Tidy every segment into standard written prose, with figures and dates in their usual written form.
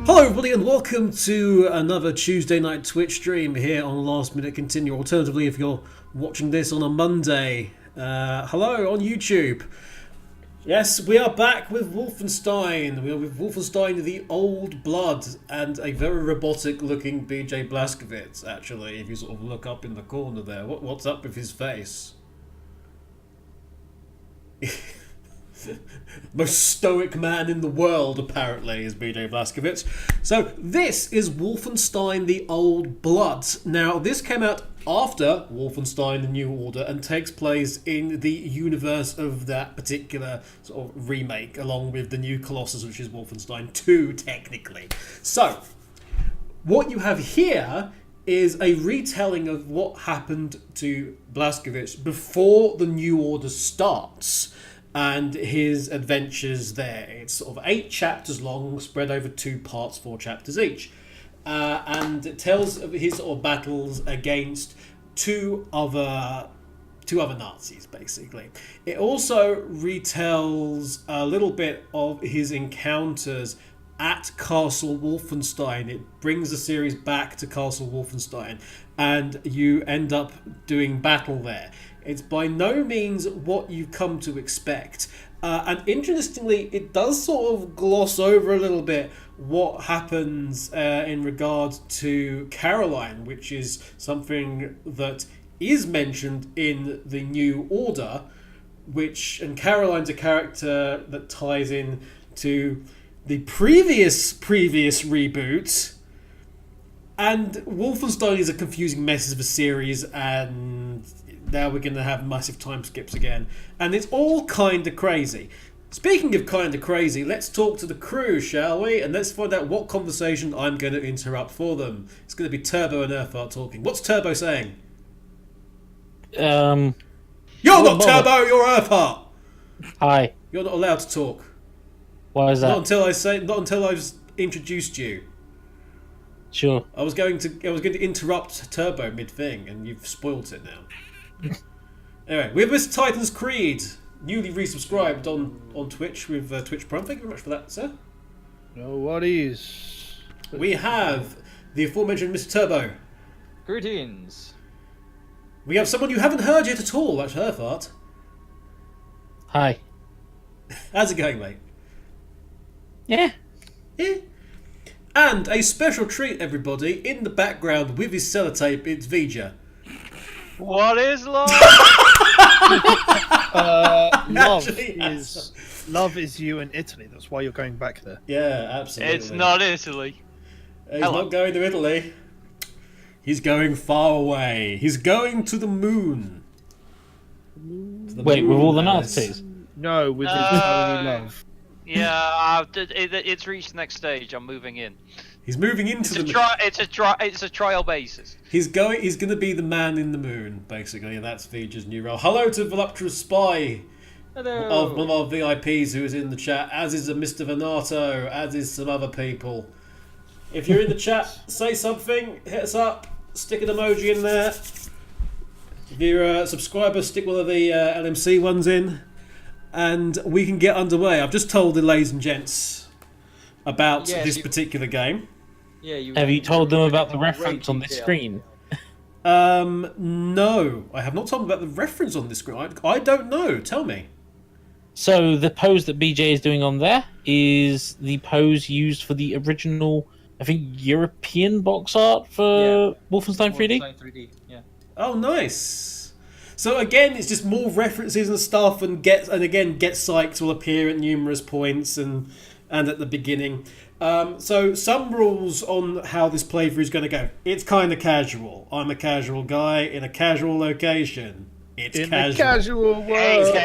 Hello everybody and welcome to another Tuesday night Twitch stream here on Last Minute Continue. Alternatively, if you're watching this on a Monday, hello on YouTube. Yes, we are back with Wolfenstein. We are with Wolfenstein The Old Blood and a very robotic looking BJ Blazkowicz, actually, if you sort of look up in the corner there. What's up with his face? Most stoic man in the world, apparently, is BJ Blazkowicz. So, this is Wolfenstein The Old Blood. Now, this came out after Wolfenstein The New Order and takes place in the universe of that particular sort of remake, along with the new Colossus, which is Wolfenstein 2, technically. So, what you have here is a retelling of what happened to Blazkowicz before the New Order starts and his adventures there. It's sort of 8 chapters long, spread over 2 parts, 4 chapters each. And it tells of his sort of battles against two other Nazis, basically. It also retells a little bit of his encounters at Castle Wolfenstein. It brings the series back to Castle Wolfenstein, and you end up doing battle there. It's by no means what you've come to expect. And interestingly, it does sort of gloss over a little bit what happens in regard to Caroline, which is something that is mentioned in the New Order, and Caroline's a character that ties in to the previous reboot. And Wolfenstein is a confusing mess of a series, and now we're going to have massive time skips again. And it's all kind of crazy. Speaking of kind of crazy, let's talk to the crew, shall we? And let's find out what conversation I'm going to interrupt for them. It's going to be Turbo and Earthart talking. What's Turbo saying? You're not Turbo, you're Earthart! Hi. You're not allowed to talk. Why is that? Not until I've introduced you. Sure. I was going to interrupt Turbo mid-thing, and you've spoilt it now. Anyway, we have Mr. Titan's Creed, newly resubscribed on Twitch with Twitch Prime. Thank you very much for that, sir. No worries. We have the aforementioned Mr. Turbo. Greetings. We have someone you haven't heard yet at all, that's Earthart. Hi. How's it going, mate? Yeah. Yeah. And a special treat, everybody, in the background with his sellotape, it's Vija. What is love? Love is you in Italy. That's why you're going back there. Yeah, absolutely. It's not Italy. He's not going to Italy. He's going far away. He's going to the moon. Wait, with all the Nazis? No, with his only love. Yeah, it's reached the next stage. I'm moving in. He's moving into It's a trial basis. He's going to be the man in the moon, basically, and that's Vija's new role. Hello to Voluptuous Spy. Hello. Of one of our VIPs who is in the chat, as is a Mr. Venato, as is some other people. If you're in the chat, say something, hit us up, stick an emoji in there. If you're a subscriber, stick one of the LMC ones in, and we can get underway. I've just told the ladies and gents about this particular game. Yeah, Have you told them about the reference on this screen? No, I have not told them about the reference on this screen. I don't know. Tell me. So the pose that BJ is doing on there is the pose used for the original, I think, European box art for Wolfenstein 3D. Wolfenstein 3D, yeah. Oh, nice. So again, it's just more references and stuff, and Get Psyched will appear at numerous points and at the beginning. So some rules on how this playthrough is going to go. It's kind of casual. I'm a casual guy in a casual location. It's in casual. the casual world.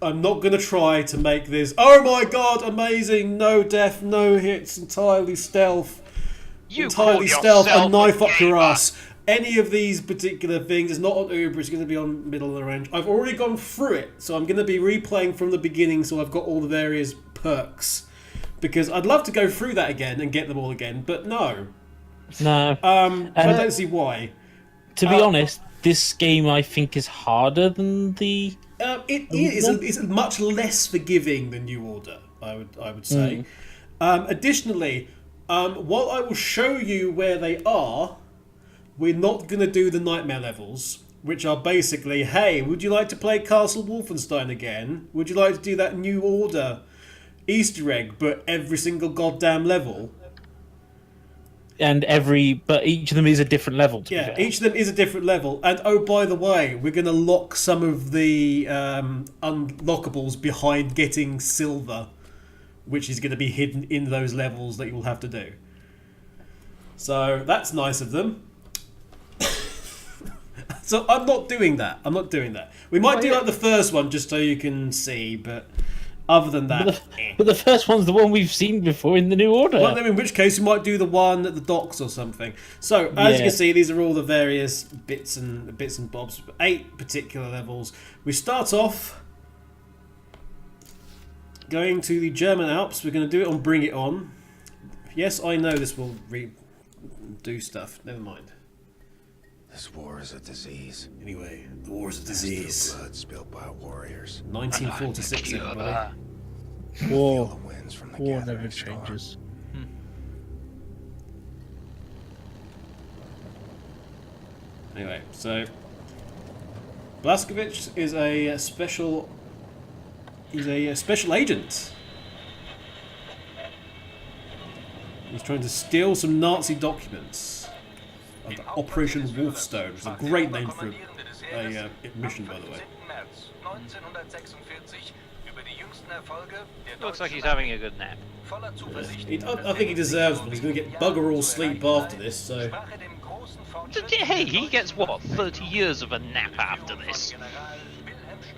I'm not gonna try to make this. Oh my god! Amazing! No death, no hits, entirely stealth. A knife up your ass. Any of these particular things is not on Uber. It's going to be on middle of the range. I've already gone through it, so I'm going to be replaying from the beginning. So I've got all the various perks, because I'd love to go through that again and get them all again, but no. No. I don't see why. To be honest, this game I think is harder than the. It's much less forgiving than New Order, I would say. Additionally, while I will show you where they are, we're not going to do the nightmare levels, which are basically, hey, would you like to play Castle Wolfenstein again? Would you like to do that New Order Easter egg, but every single goddamn level? And but each of them is a different level. To be Yeah, fair. each of them is a different level. And oh, by the way, we're going to lock some of the unlockables behind getting silver, which is going to be hidden in those levels that you'll have to do. So that's nice of them. So I'm not doing that. We might do like the first one just so you can see, but other than that... But the first one's the one we've seen before in the New Order. Well, in which case, you might do the one at the docks or something. So, as you can see, these are all the various bits and bobs. 8 particular levels. We start off going to the German Alps. We're going to do it on Bring It On. Yes, I know this will do stuff. Never mind. This war is a disease. Anyway, the war is a disease. Blood spilled by warriors. 1946, everybody. Feel War. the winds from the War gathering never storm. changes. Anyway, so Blazkowicz is a special. He's a special agent. He's trying to steal some Nazi documents. Under Operation Wolfstone, which is a great name for a mission, by the way. Looks like he's having a good nap. I think he deserves one. He's going to get bugger all sleep after this, so... Hey, he gets what? 30 years of a nap after this.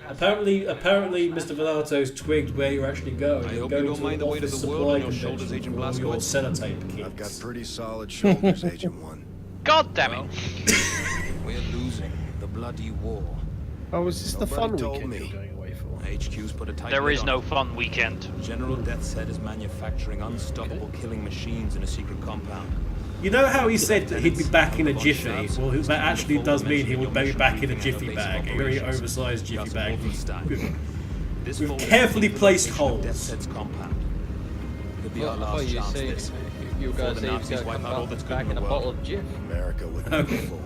Apparently, Mr. Velato's twigged where you're actually going. I You're hope going you don't to mind an the weight of office the world supply on your shoulders, convention Agent for all your Blazkowicz. sellotape kits. I've got pretty solid shoulders, Agent 1. God damn it. We're losing the bloody war. Oh, is this the fun Nobody told weekend me. you're going away for? HQ's put a tight There lid is on no it. fun weekend. General Death's Head is manufacturing unstoppable killing machines in a secret compound. You know how he said that he'd be back in a jiffy? Well, that actually does mean he will be back in a jiffy bag, a very oversized jiffy Castle bag. Wolfenstein. This With folder carefully is the placed location of holes. Death's Head's compound. Could be our Oh, last you chance. say This. you Before guys the say he's Nazis got wipe to out all come that's good back in in the a bottle world. of Jif. America wouldn't be fooled.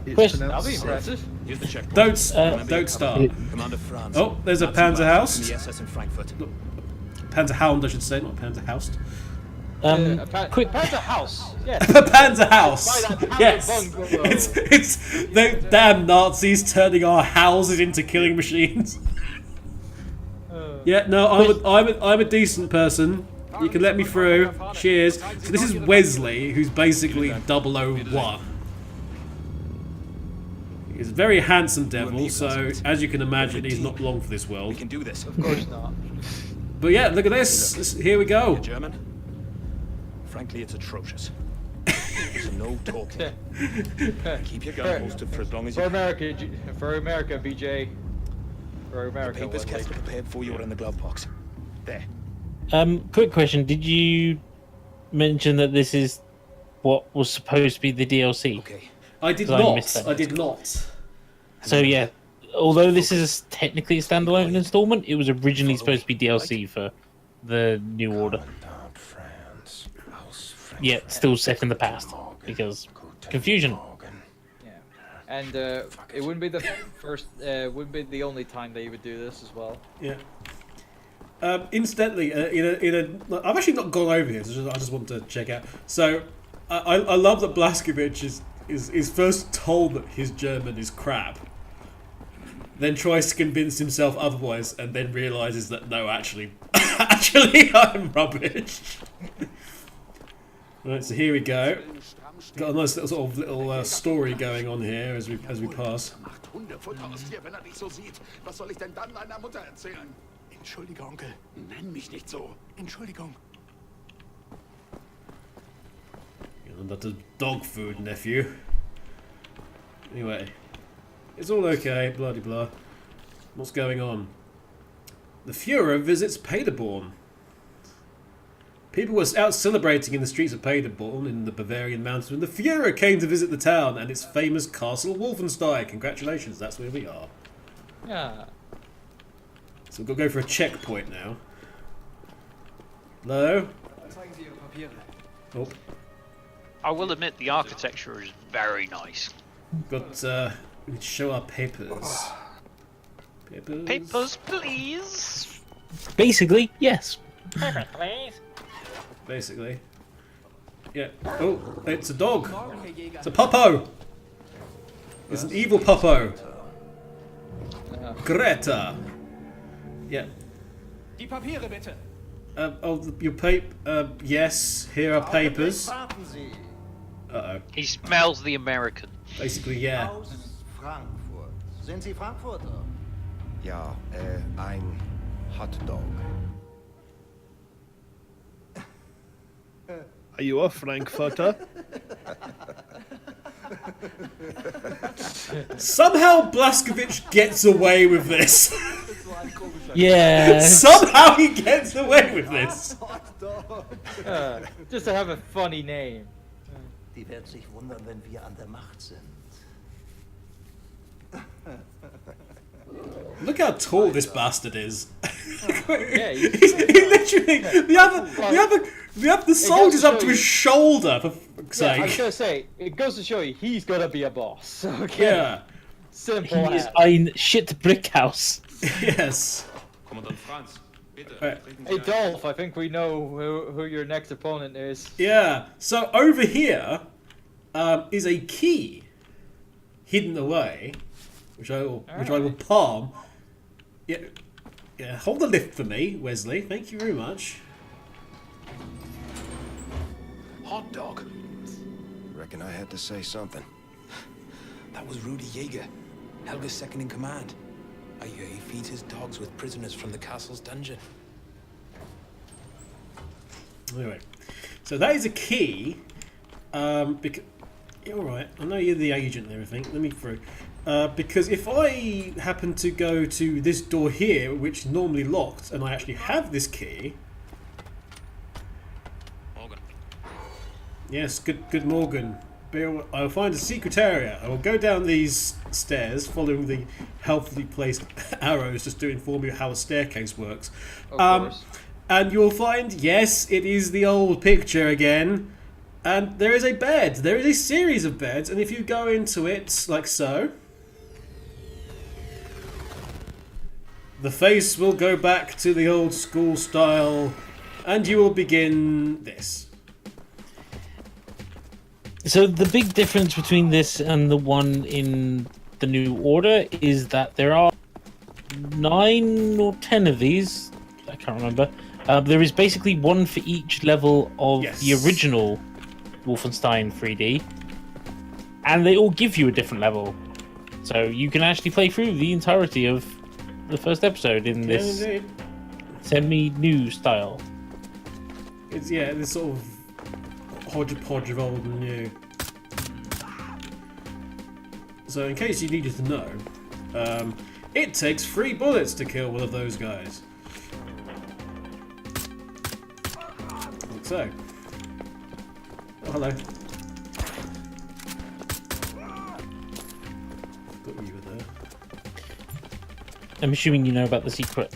It's Push. That'll pronounced be Sith. impressive. Here's the checkpoint. Don't start. Commander Franz. Oh, there's a Nazi Panzer battle House. in the SS in Frankfurt. Panzerhound, I should say, not Panzerhaust. Quick. Panzer House. Yes. Panzerhaus! Buy that Yes! bungalow. It's the damn Nazis turning our houses into killing machines. Yeah, no, I'm a decent person. You can let me through. Cheers. So this is Wesley, who's basically 001. He's a very handsome devil, so as you can imagine, he's not long for this We world. can do this. Of course not. But yeah, look at this. Here we go. German? Frankly, it's atrocious. So no talking. Keep your gun posted for as long as you For can. America, BJ. For The America, papers Wesley. kept prepared for you are in the glove box. There. Quick question: did you mention that this is what was supposed to be the DLC? Okay. I did I missed not. that. I did not. So yeah, although this is technically a standalone installment, it was originally supposed to be DLC for the New Order. Commandant Franz, Aus Yeah, still set in the past because confusion. Yeah. And it wouldn't be the first, wouldn't be the only time they would do this as well. Yeah. Incidentally, I've actually not gone over here. So I just want to check out. So, I love that Blazkowicz is first told that his German is crap, then tries to convince himself otherwise, and then realizes that no, actually, I'm rubbish. Right, so here we go. Got a nice little story going on here as we pass. Macht Hundefutter aus dir, wenn dich so sieht. Was soll ich denn dann meiner Mutter erzählen? Entschuldige, Onkel. Nenn mich nicht so. Entschuldigung. And that's a dog food, nephew. Anyway, it's all okay, blah de blah. What's going on? The Fuhrer visits Paderborn. People were out celebrating in the streets of Paderborn in the Bavarian mountains when the Fuhrer came to visit the town and its famous Castle Wolfenstein. Congratulations, that's where we are. Yeah. So we've got to go for a checkpoint now. Hello? Oh, I will admit the architecture is very nice. got, we need to show our papers. Papers? Papers, please. Basically, yes. Basically. Yeah. Oh, it's a dog. It's a puppo. It's an evil puppo. Greta. Yeah. Die Papiere bitte. Your yes, here are papers. Uh-oh. He smells the American. Basically, yeah. Aus Frankfurt. Sind Sie Frankfurter? Ja, ein Hotdog. Are you a Frankfurter? Somehow Blazkowicz gets away with this. Yeah. Somehow he gets away with this. Just to have a funny name. Die werden sich wundern, wenn wir an der Macht sind. Look how tall this bastard is. Yeah, he literally the soldiers up to his shoulder, for fuck's I was sake. gonna say, it goes to show you, he's gonna be a boss. Okay. Yeah. Simple He is as. ein shit brick house. Yes. Kommandant Franz, bitte. Right. Hey Dolph, I think we know who your next opponent is. Yeah. So over here is a key hidden away, which I will palm. Yeah. Yeah. Hold the lift for me, Wesley. Thank you very much. Hot dog. Reckon I had to say something. That was Rudi Jäger, Helga's second in command. I hear he feeds his dogs with prisoners from the castle's dungeon. Anyway, so that is a key. Because all right, I know you're the agent and everything. Let me through. Because if I happen to go to this door here, which is normally locked, and I actually have this key. Morgan. Yes, good Morgan. I'll find a secret area. I will go down these stairs, following the helpfully placed arrows, just to inform you how a staircase works. Of course. And you'll find, yes, it is the old picture again. And there is a bed. There is a series of beds, and if you go into it like so, the face will go back to the old school style, and you will begin this. So the big difference between this and the one in the New Order is that there are 9 or 10 of these. I can't remember. There is basically one for each level of the original Wolfenstein 3D, and they all give you a different level. So you can actually play through the entirety of the first episode in this semi-new style. It's this sort of hodgepodge of old and new. So in case you needed to know, it takes 3 bullets to kill one of those guys. Like so. Oh, hello. Forgot you were there. I'm assuming you know about the secret.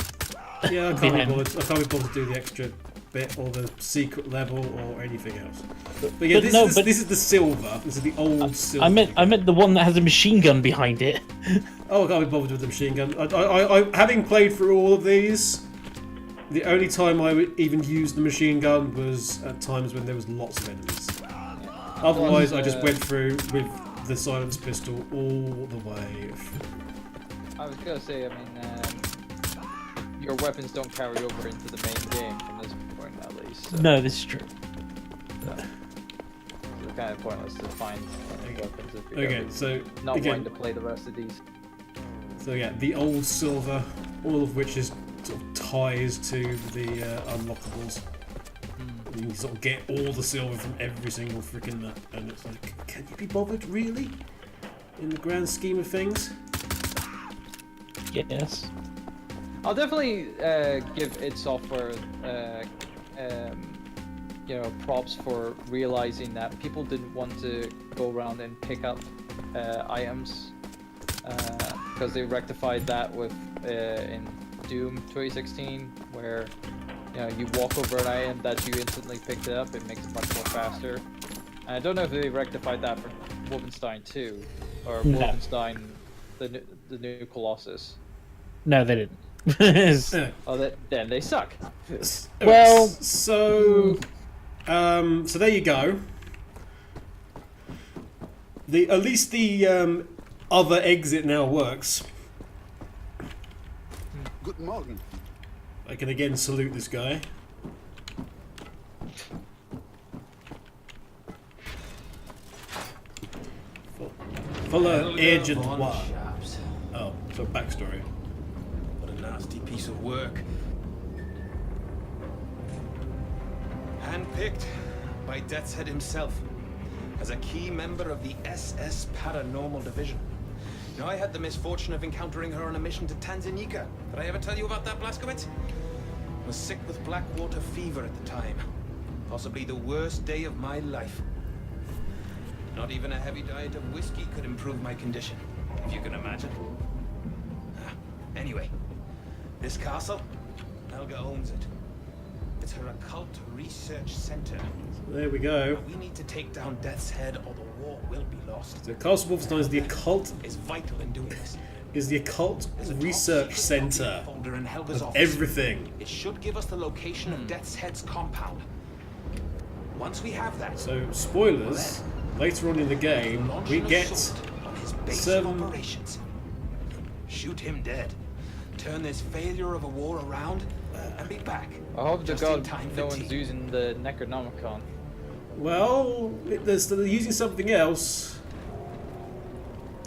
Yeah, I can't be bothered to do the extra bit or the secret level or anything else. But yeah, this is the silver. This is the old silver. I meant the one that has a machine gun behind it. Oh, I can't be bothered with the machine gun. I having played through all of these, the only time I would even use the machine gun was at times when there was lots of enemies. Otherwise, I just went through with the silenced pistol all the way through. I was gonna say, I mean, your weapons don't carry over into the main game from this point, at least. So. No, this is true. It's kind of pointless to find weapons if you're not wanting to play the rest of these. So yeah, the old silver, all of which is sort of ties to the unlockables. You can sort of get all the silver from every single freaking nut, and it's like, can you be bothered, really? In the grand scheme of things? Yes. I'll definitely give id Software, props for realizing that people didn't want to go around and pick up items, because they rectified that with in Doom 2016, where You know, you walk over an item that you instantly picked it up, it makes it much more faster. And I don't know if they rectified that for Wolfenstein 2 or No. Wolfenstein the new Colossus. No, they didn't. Yeah. Oh, then they suck. Well, so there you go. At least the other exit now works. Guten Morgen. I can again salute this guy. Follow Agent 1. Oh, so backstory. What a nasty piece of work. Handpicked by Death's Head himself as a key member of the SS Paranormal Division. Now, I had the misfortune of encountering her on a mission to Tanganyika. Did I ever tell you about that, Blazkowicz? I was sick with blackwater fever at the time. Possibly the worst day of my life. Not even a heavy diet of whiskey could improve my condition, if you can imagine. Anyway, this castle, Helga owns it. It's her occult research center. There we go. We need to take down Death's Head or the war will be lost. So Castle Wolfenstein is the occult It's vital in doing this. Research center Folder in Helga's of office. everything. It should give us the location of Death's Head's compound. Once we have that, So spoilers. Later on in the game, launch we an get assault on his base some. of operations. Shoot him dead. Turn this failure of a war around and be back. I hope to Just in God time for no one's tea. using the Necronomicon. Well, they're using something else.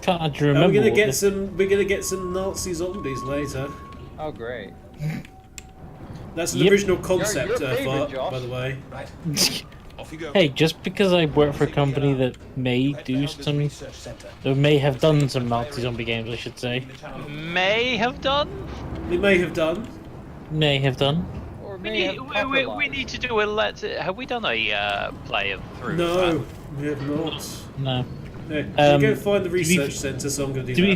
can't And remember. we're gonna what get the- some. We're gonna get some Nazi zombies later. Oh, great. That's an Yep. original concept, Your favorite, Fart, Josh. by the way. Right. Off you go. Hey, just because I work for a company that may Head to do Helga's some, research center. or may have done some Nazi zombie games, I should say. May have done. They may have done. May have done. Or We may have need, we capitalized. need to do a let. Have we done a play of through? No, we have not. No. Yeah, Um, you go find the to be- research centre, so I'm going to To do be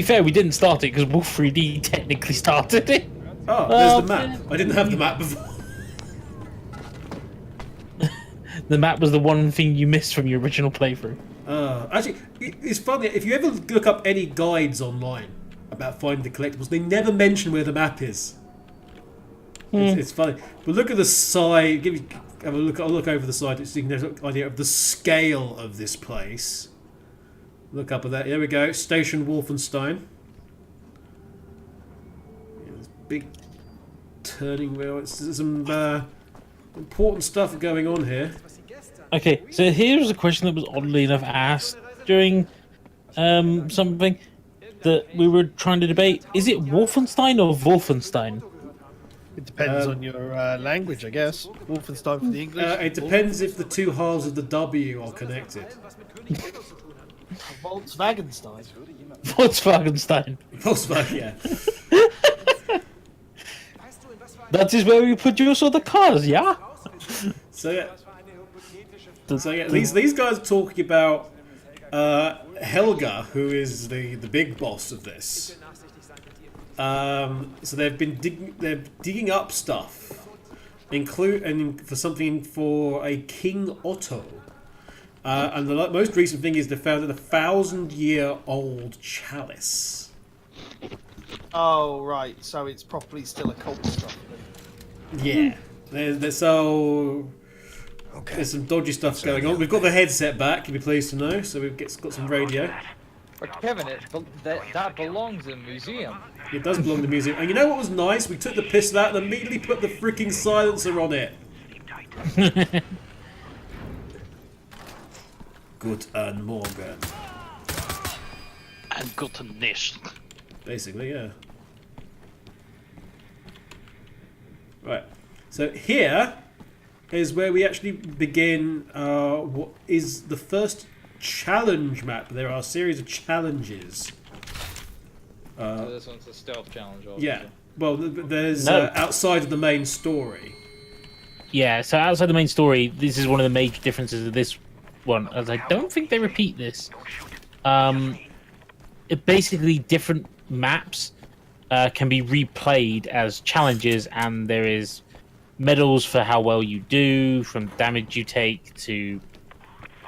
that. fair, we didn't start it because Wolf 3D technically started it. Oh, Well, there's the map. I didn't have the map before. The map was the one thing you missed from your original playthrough. Actually, it's funny. If you ever look up any guides online about finding the collectibles, they never mention where the map is. It's funny. But look at the side. Have a look. I'll look over the side so you can get an idea of the scale of this place. Look up at that. There we go. Station Wolfenstein. Yeah, there's big turning wheel. It's there's some important stuff going on here. Okay, so here's a question that was oddly enough asked during something that we were trying to debate. Is it Wolfenstein or Wolfenstein? It depends on your language, I guess. Wolfenstein for the English. It depends if the two halves of the W are connected. Volkswagenstein. Volkswagenstein. Volkswagen, yeah. That is where we produce all the cars, yeah? So yeah, these guys are talking about Helga, who is the big boss of this. So they've been digging up stuff, including for a King Otto. And the most recent thing is they found a 1,000-year-old chalice. Oh, right. So it's probably still a cult stuff. Yeah. There's some dodgy stuff going on. We've got the headset back, you'll be pleased to know, so we've got some radio. But Kevin, that belongs in a museum. It does belong to the museum. And you know what was nice? We took the piss of that and immediately put the freaking silencer on it. Guten Morgen. And guten Nicht. Basically, yeah. Right. So here is where we actually begin what is the first challenge map. There are a series of challenges. So this one's a stealth challenge, obviously. Yeah. Well, there's No. outside of the main story. Yeah, so outside the main story, this is one of the major differences of this one, as I don't think they repeat this. Basically, different maps can be replayed as challenges, and there is medals for how well you do, from damage you take to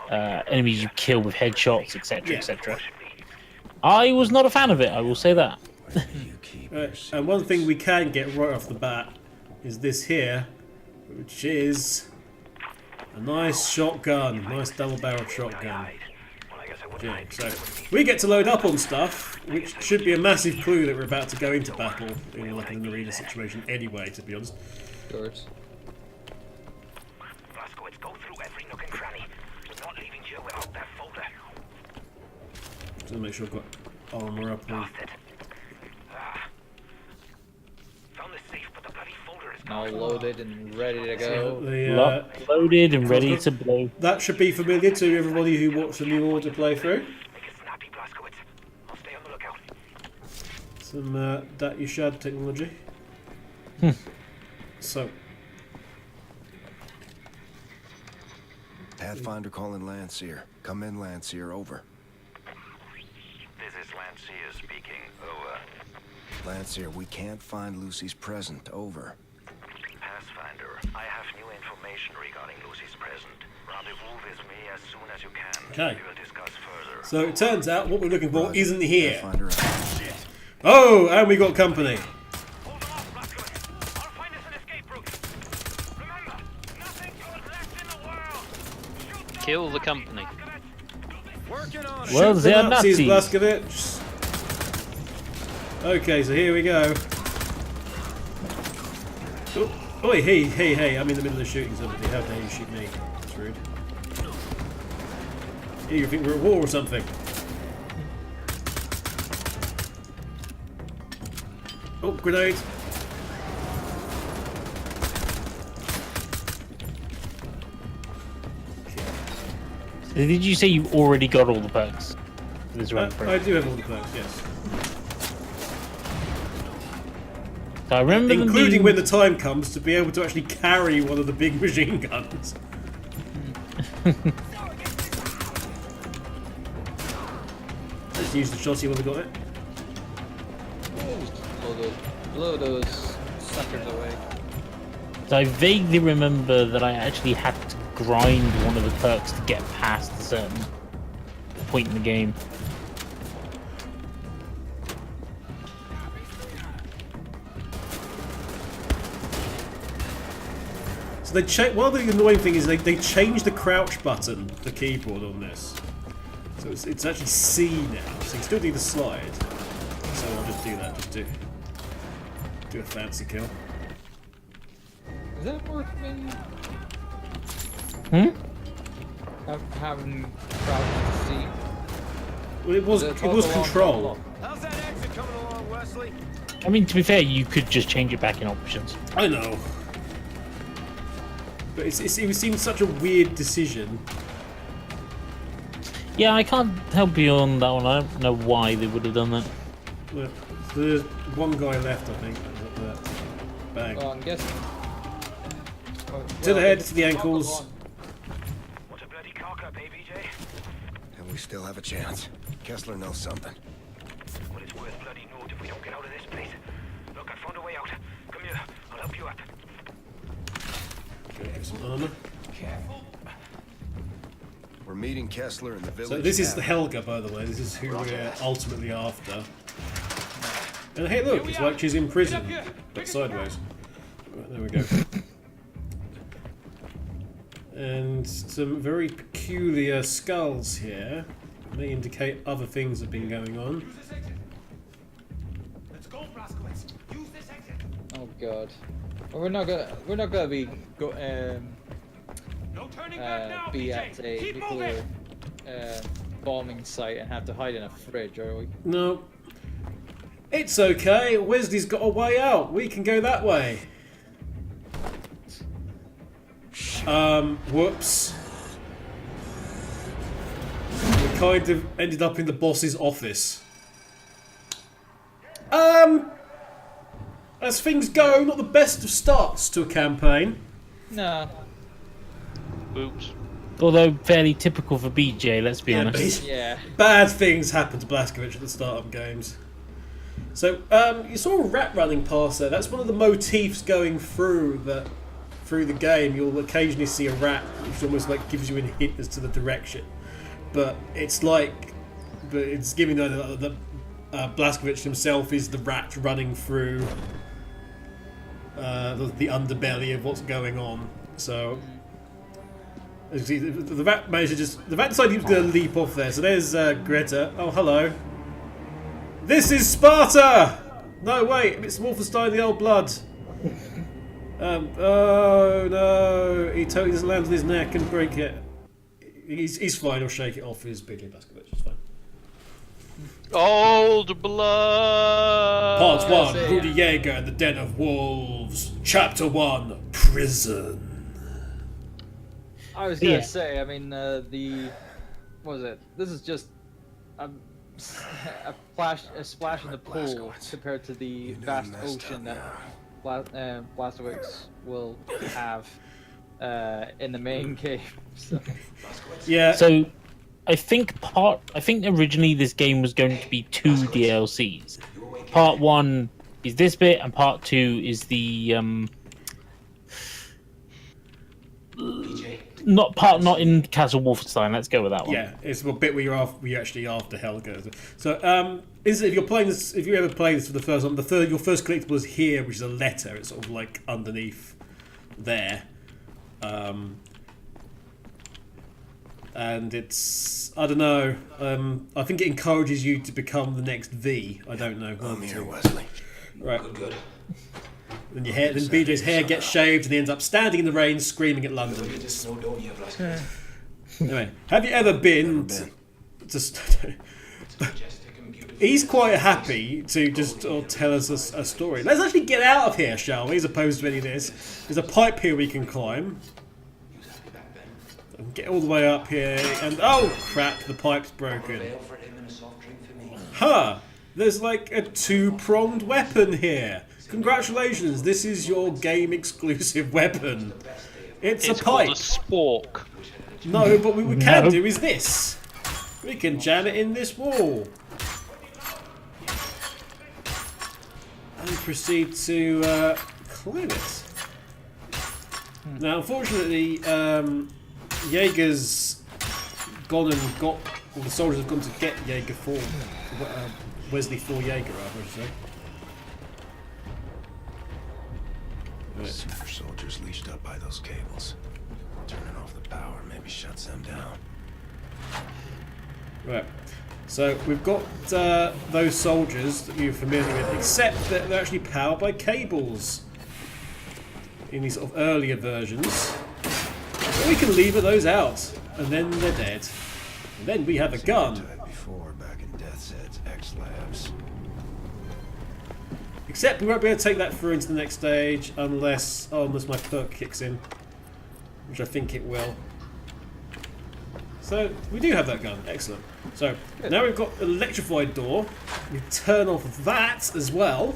enemies you kill with headshots, etc., etc. I was not a fan of it, I will say that. Right. And one thing we can get right off the bat is this here, which is a nice shotgun, nice double-barreled shotgun. Okay, so we get to load up on stuff, which should be a massive clue that we're about to go into battle in like an arena situation anyway, to be honest. Of course. Blazkowicz, go through every nook and cranny. We're not leaving you without that folder. Just to make sure I've got armor up. Found the safe, but the bloody folder is Now gone. loaded and ready to go. Loaded and ready to blow. That should be familiar to everybody who watched the New Order playthrough. Make it snappy, Blazkowicz. I'll stay on the lookout. Some Datyushad technology. So, Pathfinder calling Landseer. Come in, Landseer. Over. This is Landseer speaking. Over. Landseer, we can't find Lucy's present. Over. Pathfinder, I have new information regarding Lucy's present. Rendezvous with me as soon as you can. Okay. We will discuss further. so it turns out what we're looking for Roger. isn't here. Pathfinder out. Oh, and we got company. Hold them off, Blazkowicz. I'll find us an escape route. Remember, nothing good left in the world. Shoot Kill the company. Working on it. Well, Shoot the they're Nazis, Nazis. Blazkowicz. Okay, so here we go. Oh, oi, hey, I'm in the middle of shooting somebody. How dare you shoot me? That's rude. Here, you think we're at war or something? Oh, grenade. Did you say you already got all the perks? for this run through? I do have all the perks, yes. So I remember them Including being... when the time comes to be able to actually carry one of the big machine guns. Let's use the shotty when we got it. Blow those suckers away. So I vaguely remember that I actually had to grind one of the perks to get past a certain point in the game. So they one of the annoying thing is they changed the crouch button, the keyboard on this. So it's actually C now, so you still need the slide. So I'll just do that, just do a fancy kill. Is that worth me? Having crouch to see? Well, it was control. How's that exit coming along, Wesley? I mean, to be fair, you could just change it back in options. I know. But it seems such a weird decision. Yeah, I can't help you on that one. I don't know why they would have done that. Well, there's one guy left, I think. Bang. Oh, I'm guessing. To the head, to the ankles. What a bloody cocker, baby J. And we still have a chance. Kessler knows something. Well, it's worth bloody note if we don't get out of this place. Look, I found a way out. Come here, I'll help you up. Okay, some armor. Careful. We're meeting Kessler in the village. So this is the now. Helga, by the way. This is who we're ultimately after. And hey, look, it's like she's in prison, but sideways. Right, there we go. And some very peculiar skulls here. May indicate other things have been going on. Let's go, Blazkowicz. Use this exit. Oh god. Well, we're not gonna be No turning back now, be BJ. at a Keep nuclear moving. bombing site and have to hide in a fridge, are we? No. It's okay. Wesley's got a way out. We can go that way. Whoops. We kind of ended up in the boss's office. As things go, not the best of starts to a campaign. Nah. Oops. Although fairly typical for BJ, let's be honest. Yeah. Bad things happen to Blazkowicz at the start of games. So, you saw a rat running past there. That's one of the motifs going through that through the game, you'll occasionally see a rat, which almost like gives you a hint as to the direction. But it's giving that Blazkowicz himself is the rat running through the underbelly of what's going on. So the rat decided he was going to leap off there. So there's Greta. Oh, hello. This is Sparta. No, wait, it's Wolfenstein: The Old Blood. Oh no, he totally doesn't land on his neck and break it. He's fine. He'll shake it off his BJ Blazkowicz. It's fine. Old Blood. Part 1, Rudi Jäger and the Den of Wolves. Chapter 1, Prison. I was gonna say, I mean, what was it? This is just a splash in the pool compared to the vast ocean that Blazkowicz will have in the main game. So. Yeah. So, I think originally this game was going to be 2 DLCs. Part 1 is this bit, and Part 2 is the not in Castle Wolfenstein. Let's go with that one. Yeah, it's a bit where you're actually after Helga. So, if you're playing this, if you ever play this for the first time, your first collectible is here, which is a letter. It's sort of like underneath there, and it's, I don't know. I think it encourages you to become the next V. I don't know. I'm here, Wesley. Right. Good. Then BJ's hair gets shaved, and he ends up standing in the rain, screaming at London. Anyway, have you ever been? He's quite happy to just tell us a story. Let's actually get out of here, shall we? As opposed to any of this. There's a pipe here we can climb. Get all the way up here, and oh crap, the pipe's broken. Huh, there's like a 2-pronged weapon here. Congratulations, this is your game exclusive weapon. It's a pipe. It's called a spork. No, but what we can do is this. We can jam it in this wall. And proceed to climb it. Now, unfortunately, Jaeger's gone and got, or the soldiers have gone to get Jäger for Wesley for Jäger, I should say. Right. Super soldiers leashed up by those cables. Turning off the power maybe shuts them down. Right. So we've got those soldiers that you're familiar with, except that they're actually powered by cables in these sort of earlier versions. We can lever those out, and then they're dead. And then we have a gun. Before, back in Death's Head's X-Labs. Except we won't be able to take that through into the next stage unless my perk kicks in, which I think it will. So we do have that gun. Excellent. So now we've got an electrified door. We turn off that as well.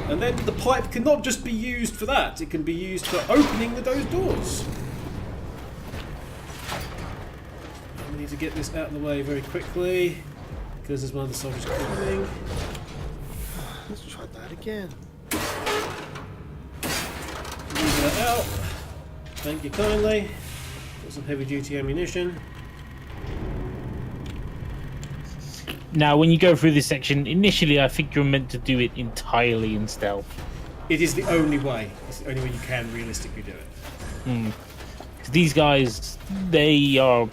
And then the pipe cannot just be used for that, it can be used for opening those doors. We need to get this out of the way very quickly, because there's one of the soldiers coming. Let's try that again. Move that out. Thank you kindly. Got some heavy duty ammunition. Now, when you go through this section, initially I think you're meant to do it entirely in stealth. It is the only way. It's the only way you can realistically do it. These guys, they are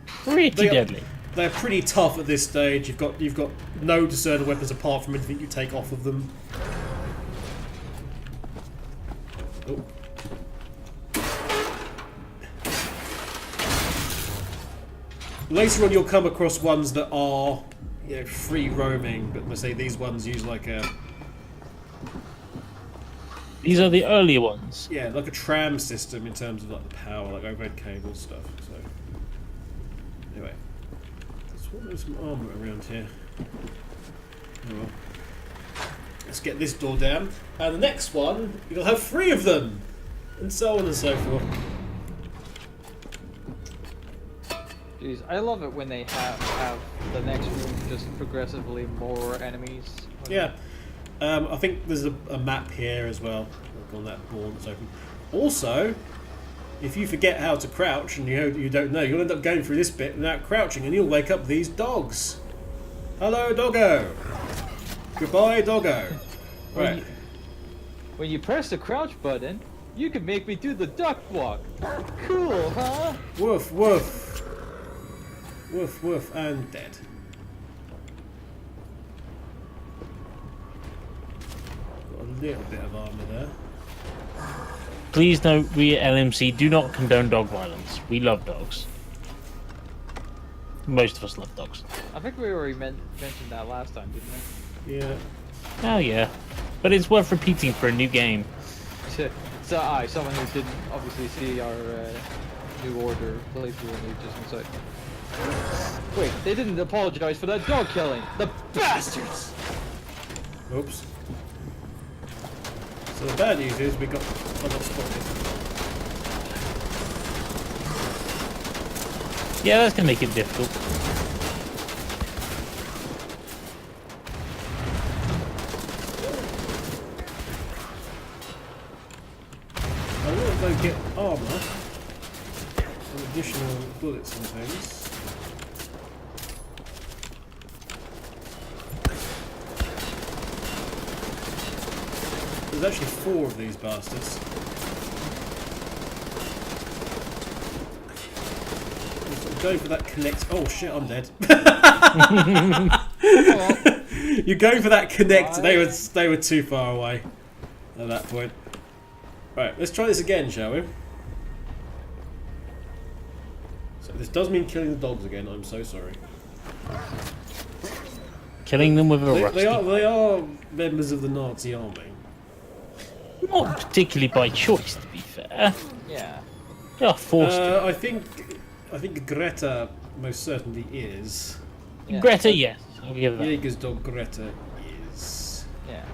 pretty deadly. They're pretty tough at this stage. You've got no discernible weapons apart from anything you take off of them. Oh. Later on, you'll come across ones that are free roaming, but let's say these ones use like a... These are the earlier ones? Yeah, like a tram system in terms of like the power, like overhead cable stuff. So anyway, there's some armor around here. Oh well. Let's get this door down, and the next one you'll have 3 of them, and so on and so forth. Jeez, I love it when they have the next room just progressively more enemies. Yeah. I think there's a map here as well. Look on that board that's open. Also, if you forget how to crouch and you don't know, you'll end up going through this bit without crouching, and you'll wake up these dogs. Hello, doggo. Goodbye, doggo. Right. When you press the crouch button, you can make me do the duck walk. Cool, huh? Woof, woof. Woof, woof, and dead. Got a little bit of armour there. Please note, we at LMC do not condone dog violence. We love dogs. Most of us love dogs. I think we already mentioned that last time, didn't we? Yeah. Oh yeah. But it's worth repeating for a new game. So, someone who didn't obviously see our New Order playthrough and they just was like, wait, they didn't apologize for that dog killing. The bastards! Oops. So the bad news is I got spotted. Yeah, that's gonna make it difficult. I will though get armour and additional bullets and things. There's actually 4 of these bastards. Go for that connect. Oh shit, I'm dead. You're going for that connect. They were too far away at that point. Right, let's try this again, shall we? So this does mean killing the dogs again. I'm so sorry. Killing them with a rusty. They are members of the Nazi army. Not particularly by choice, to be fair. Yeah. They are forced to. I think Greta most certainly is. Yeah. Greta, yes. I'll give that. Jäger's dog Greta is. Yeah.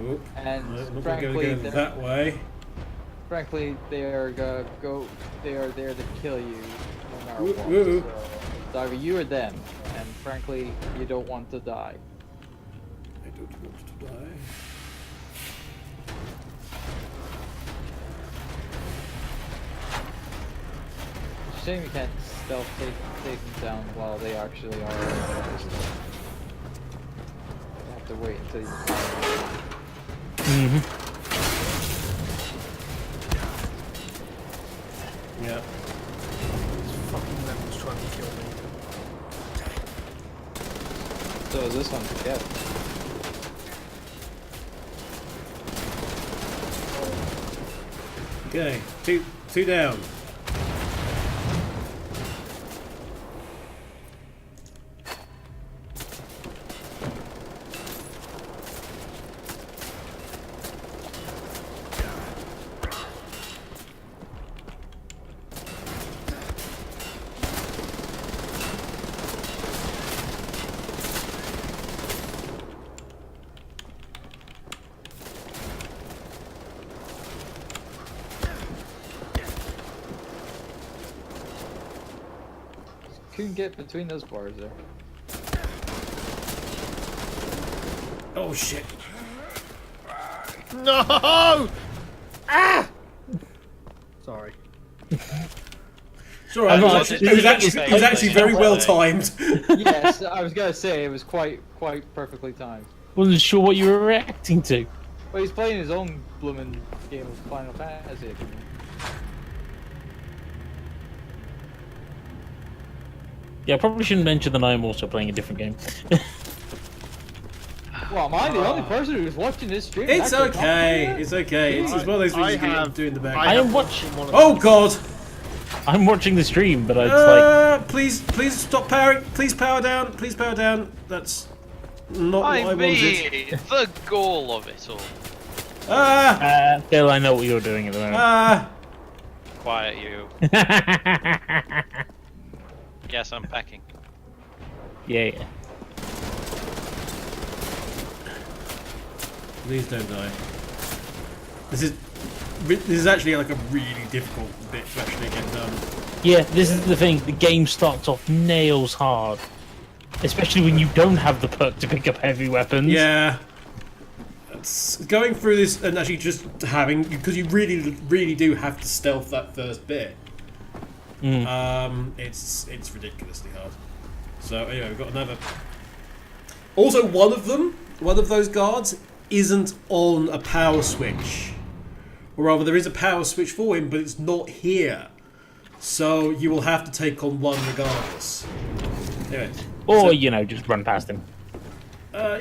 Oh, And no, I'm not frankly, going to go that way. Frankly, they are They are there to kill you no matter what. Ooh. So it's either you or them, and frankly, you don't want to die. I don't want to die. Shame you can't stealth take them down while they actually are. You have to wait until you find them. Yeah. Fucking levels trying to kill me. So is this one to get? Okay, two down. Couldn't get between those bars there. Oh shit. No! Ah! Sorry. It's alright, it was actually very well timed. Yes, I was gonna say it was quite perfectly timed. Wasn't sure what you were reacting to. Well, he's playing his own blooming game of Final Fantasy. Yeah, I probably shouldn't mention that I'm also playing a different game. Well, am I the only person who's watching this stream? It's okay. It's okay. It's one of those things you can do in the background. I am watching. Oh god! I'm watching the stream, but it's like. Please stop powering. Please power down. Please power down. That's not what I wanted. The goal of it all. Phil, I know what you're doing at the moment. Quiet you. Yes, I'm packing. Yeah. Please don't die. This is actually like a really difficult bit to actually get done. Yeah, this is the thing. The game starts off nails hard, especially when you don't have the perk to pick up heavy weapons. Yeah. But going through this and actually just having, because you really do have to stealth that first bit. It's ridiculously hard. So anyway, we've got another. Also, one of those guards isn't on a power switch, or rather, there is a power switch for him, but it's not here. So you will have to take on one regardless. Anyway, or just run past him.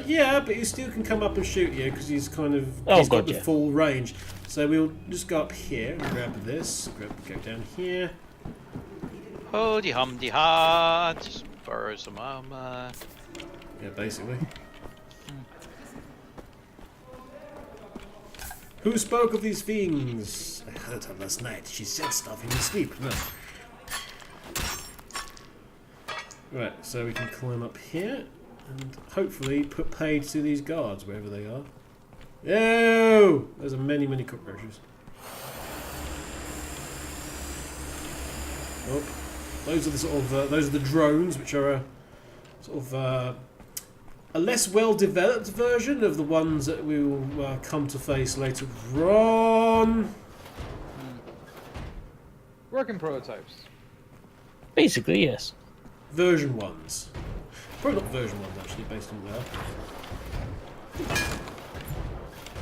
Yeah, but he still can come up and shoot you because he's kind of got the full range. So we'll just go up here and grab this. Go down here. Hoody humdy ha, just borrow some armor. Yeah, basically. Who spoke of these things? I heard her last night. She said stuff in her sleep. No. Right, so we can climb up here and hopefully put paid to these guards wherever they are. Oh! There's many cockroaches. Oh, those are the sort of those are the drones, which are a sort of a less well-developed version of the ones that we will come to face later on. Working prototypes. Basically, yes. Version 1s. Probably not version 1s, actually, based on that.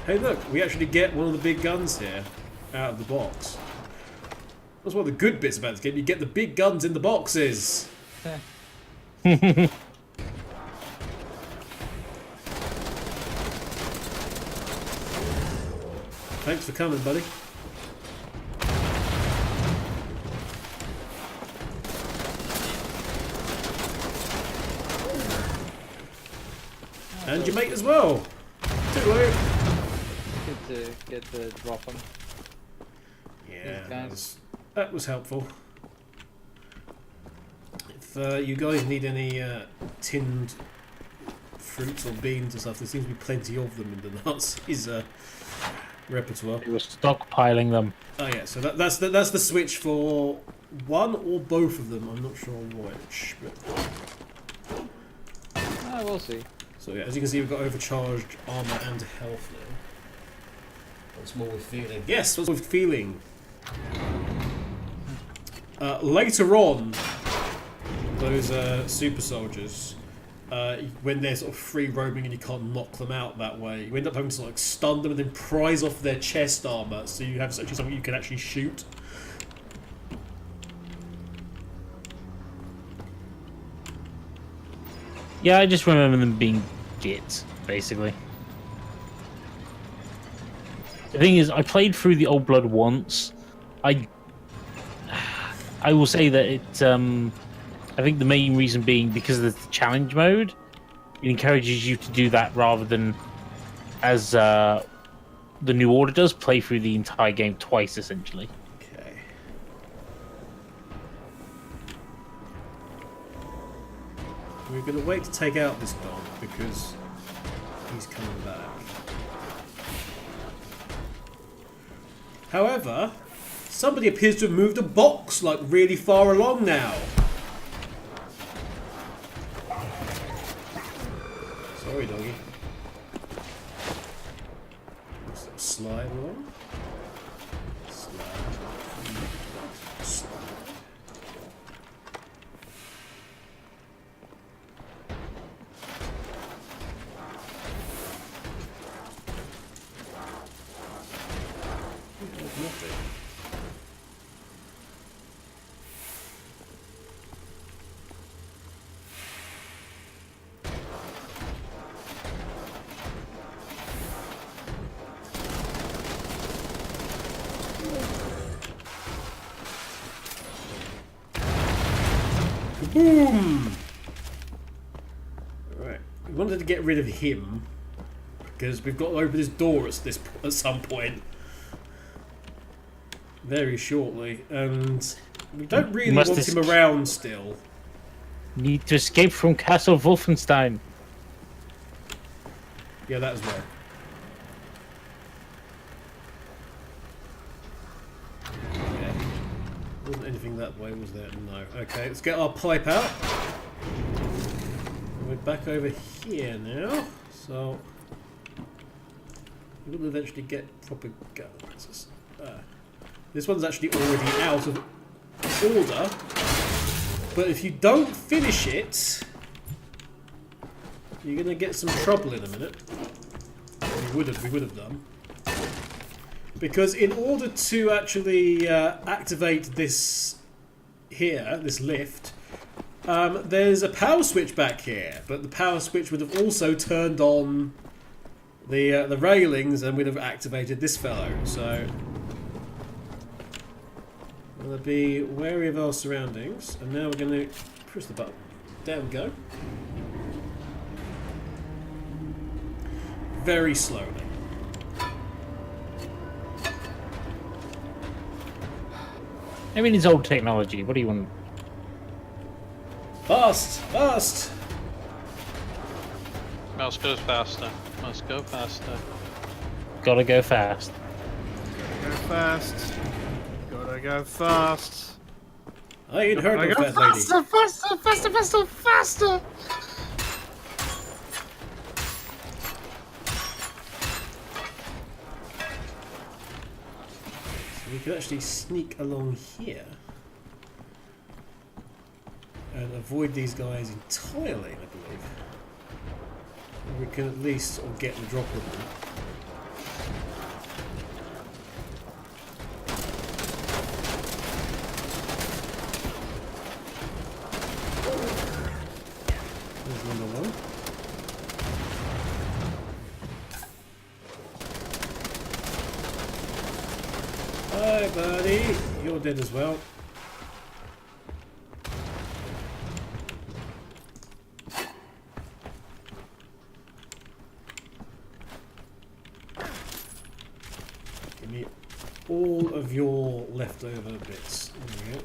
Hey, look, we actually get one of the big guns here out of the box. That's one of the good bits about this game. You get the big guns in the boxes. Thanks for coming, buddy. And your mate as well. Good to get the drop on. Yeah, that was helpful. If you guys need any tinned fruits or beans or stuff, there seems to be plenty of them in the Nazis' repertoire. We were stockpiling them. Oh yeah, so that's the switch for one or both of them. I'm not sure which, but we'll see. So yeah, as you can see, we've got overcharged armor and health now. What's more with feeling? Yes, what's with feeling? Later on, those super soldiers, when they're sort of free roaming and you can't knock them out that way, you end up having to like stun them and then prise off their chest armor, so you have actually something you can actually shoot. Yeah, I just remember them being gits, basically. The thing is, I played through the Old Blood once. I will say that it. I think the main reason being because of the challenge mode, it encourages you to do that rather than, as the New Order does, play through the entire game twice, essentially. Okay. We're going to wait to take out this dog because he's coming back. However, somebody appears to have moved a box like really far along now. Sorry, doggy. Slide along. Slide. Slide. Nothing. Boom! Right, we wanted to get rid of him because we've got to open this door at some point. Very shortly, and we don't really want him around still. Need to escape from Castle Wolfenstein. Yeah, that as well. Yeah. Wasn't anything that way, was there? No. Okay, let's get our pipe out. We're back over here now, so We'll eventually get proper guns. This one's actually already out of order, but if you don't finish it, you're gonna get some trouble in a minute. We would have done, because in order to actually activate this here, this lift, there's a power switch back here, but the power switch would have also turned on the railings and would have activated this fellow. So we're going to be wary of our surroundings, and now we're going to push the button. There we go. Very slowly. I mean, it's old technology. What do you want? Fast! Fast! Mouse goes faster. Must go faster. Gotta go fast. Go fast. Gotta go fast. I ain't heard of that lady. Faster, faster, faster, faster, faster! We could actually sneak along here and avoid these guys entirely, I believe. We can at least get the drop of them. There's number one. Hi, buddy. You're dead as well. Give me all of your leftover bits. There we go.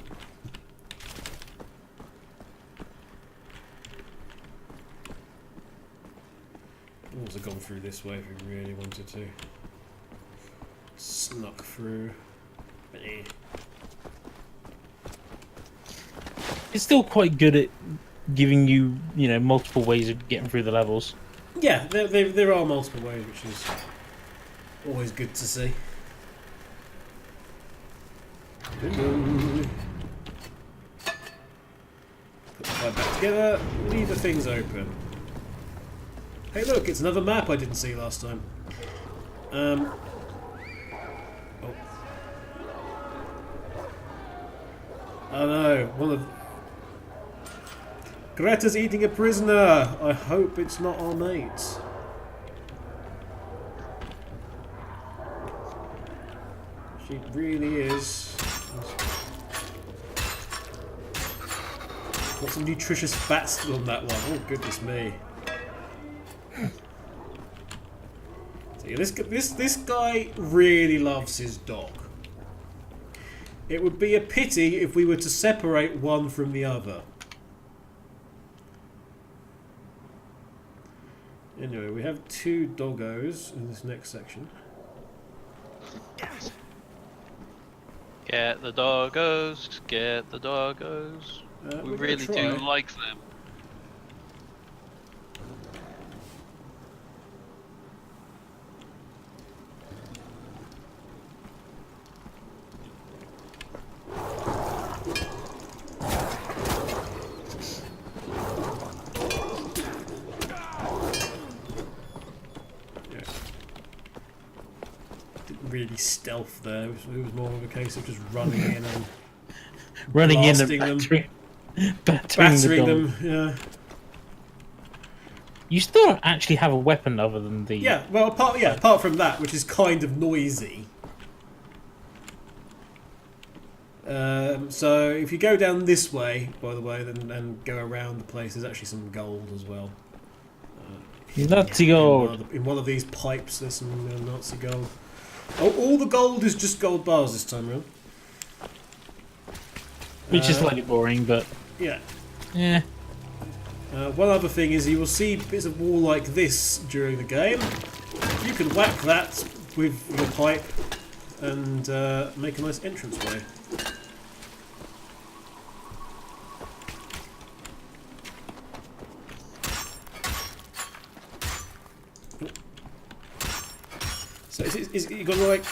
I've also gone through this way if we really wanted to. Snuck through. It's still quite good at giving you, you know, multiple ways of getting through the levels. Yeah, there are multiple ways, which is always good to see. Put the five back together, leave the things open. Hey look, it's another map I didn't see last time. Oh no, one of... Greta's eating a prisoner! I hope it's not our mates. She really is. Got some nutritious fats on that one. Oh goodness me. So yeah, this guy really loves his dog. It would be a pity if we were to separate one from the other. Anyway, we have two doggos in this next section. Get the doggos, get the doggos. We really do like them. Really stealth there. It was more of a case of just running in and running in and battering them. Yeah. You still don't actually have a weapon other than the. Yeah. Well, apart from that, which is kind of noisy. So if you go down this way, by the way, and go around the place, there's actually some gold as well. Nazi gold. In one of these pipes, there's some Nazi gold. Oh, all the gold is just gold bars this time around. Which is slightly boring, but... Yeah. Yeah. One other thing is you will see bits of wall like this during the game. You can whack that with your pipe and make a nice entranceway. So is you've got to like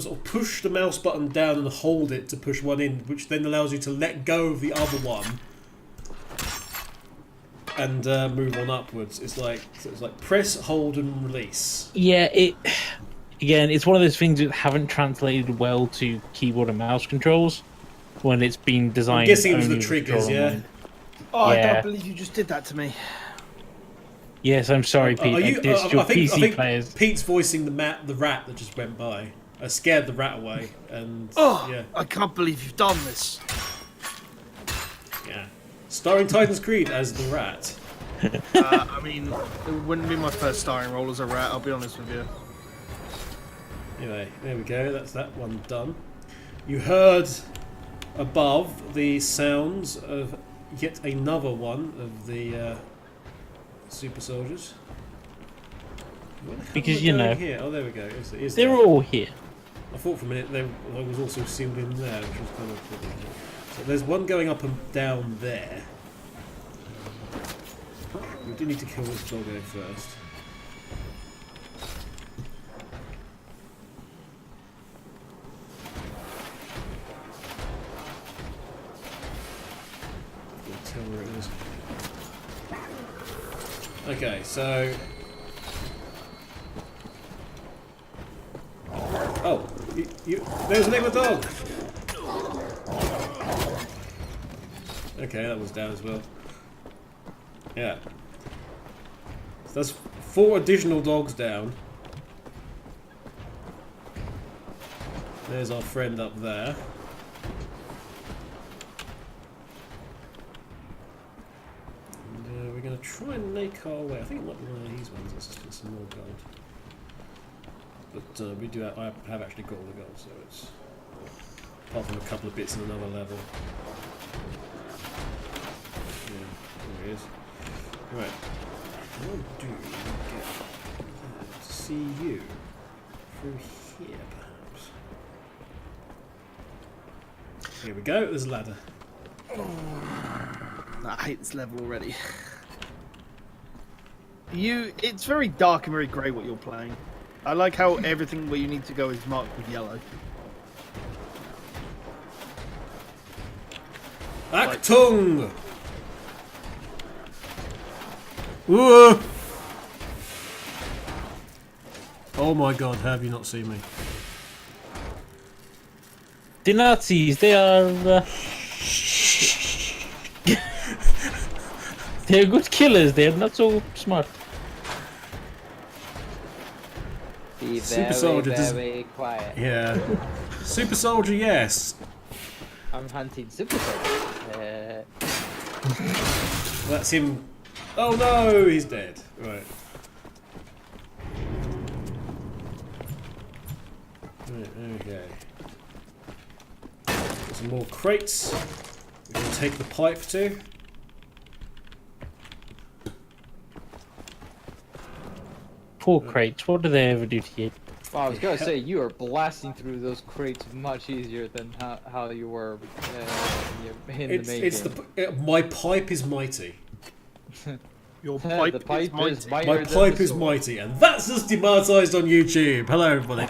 sort of push the mouse button down and hold it to push one in, which then allows you to let go of the other one and move on upwards. It's like press, hold, and release. Yeah, it's one of those things that haven't translated well to keyboard and mouse controls when it's been designed. I'm guessing it was only the with triggers, control yeah. online. Oh, I Yeah. can't believe you just did that to me. Yes, I'm sorry, Pete. I dissed your I think players. Pete's voicing the rat that just went by. I scared the rat away, and Oh, yeah, I can't believe you've done this. yeah. Starring Titan's Creed as the rat. I mean, it wouldn't be my first starring role as a rat, I'll be honest with you. Anyway, there we go. That's that one done. You heard above the sounds of yet another one of the super soldiers. Where the hell Because, am I you going know, here? Oh, there we go. Is They're there? all here. I thought for a minute I was also sealed in there, which was kind of cool. So there's one going up and down there. We do need to kill this doggo first. I'll tell where it is. Okay, so. Oh, there's another dog! Okay, that was down as well. Yeah. So that's 4 additional dogs down. There's our friend up there. And we're going to try and make our way. I think it might be one of these ones that's just some more gold. But we do have, I have actually got all the gold, so it's apart from a couple of bits in another level. Yeah, there he is. Right, how do we get to see you through here, perhaps? Here we go. There's a ladder. I hate this level already. It's very dark and very grey what you're playing. I like how everything where you need to go is marked with yellow. Achtung! Whoa! Oh my god, have you not seen me? The Nazis, they are... they're good killers, they're not so smart. Be Super Soldier very quiet. Yeah. Super Soldier, yes. I'm hunting Super Soldier. That's him. Oh no, he's dead. Right. Right, okay. Got some more crates. We can take the pipe to. Poor crates, what do they ever do to you? Well, I was gonna say you are blasting through those crates much easier than how you were in the main game. My pipe is mighty. Your pipe, the pipe is mighty. My pipe is mighty, and that's just demonetized on YouTube. Hello, everybody.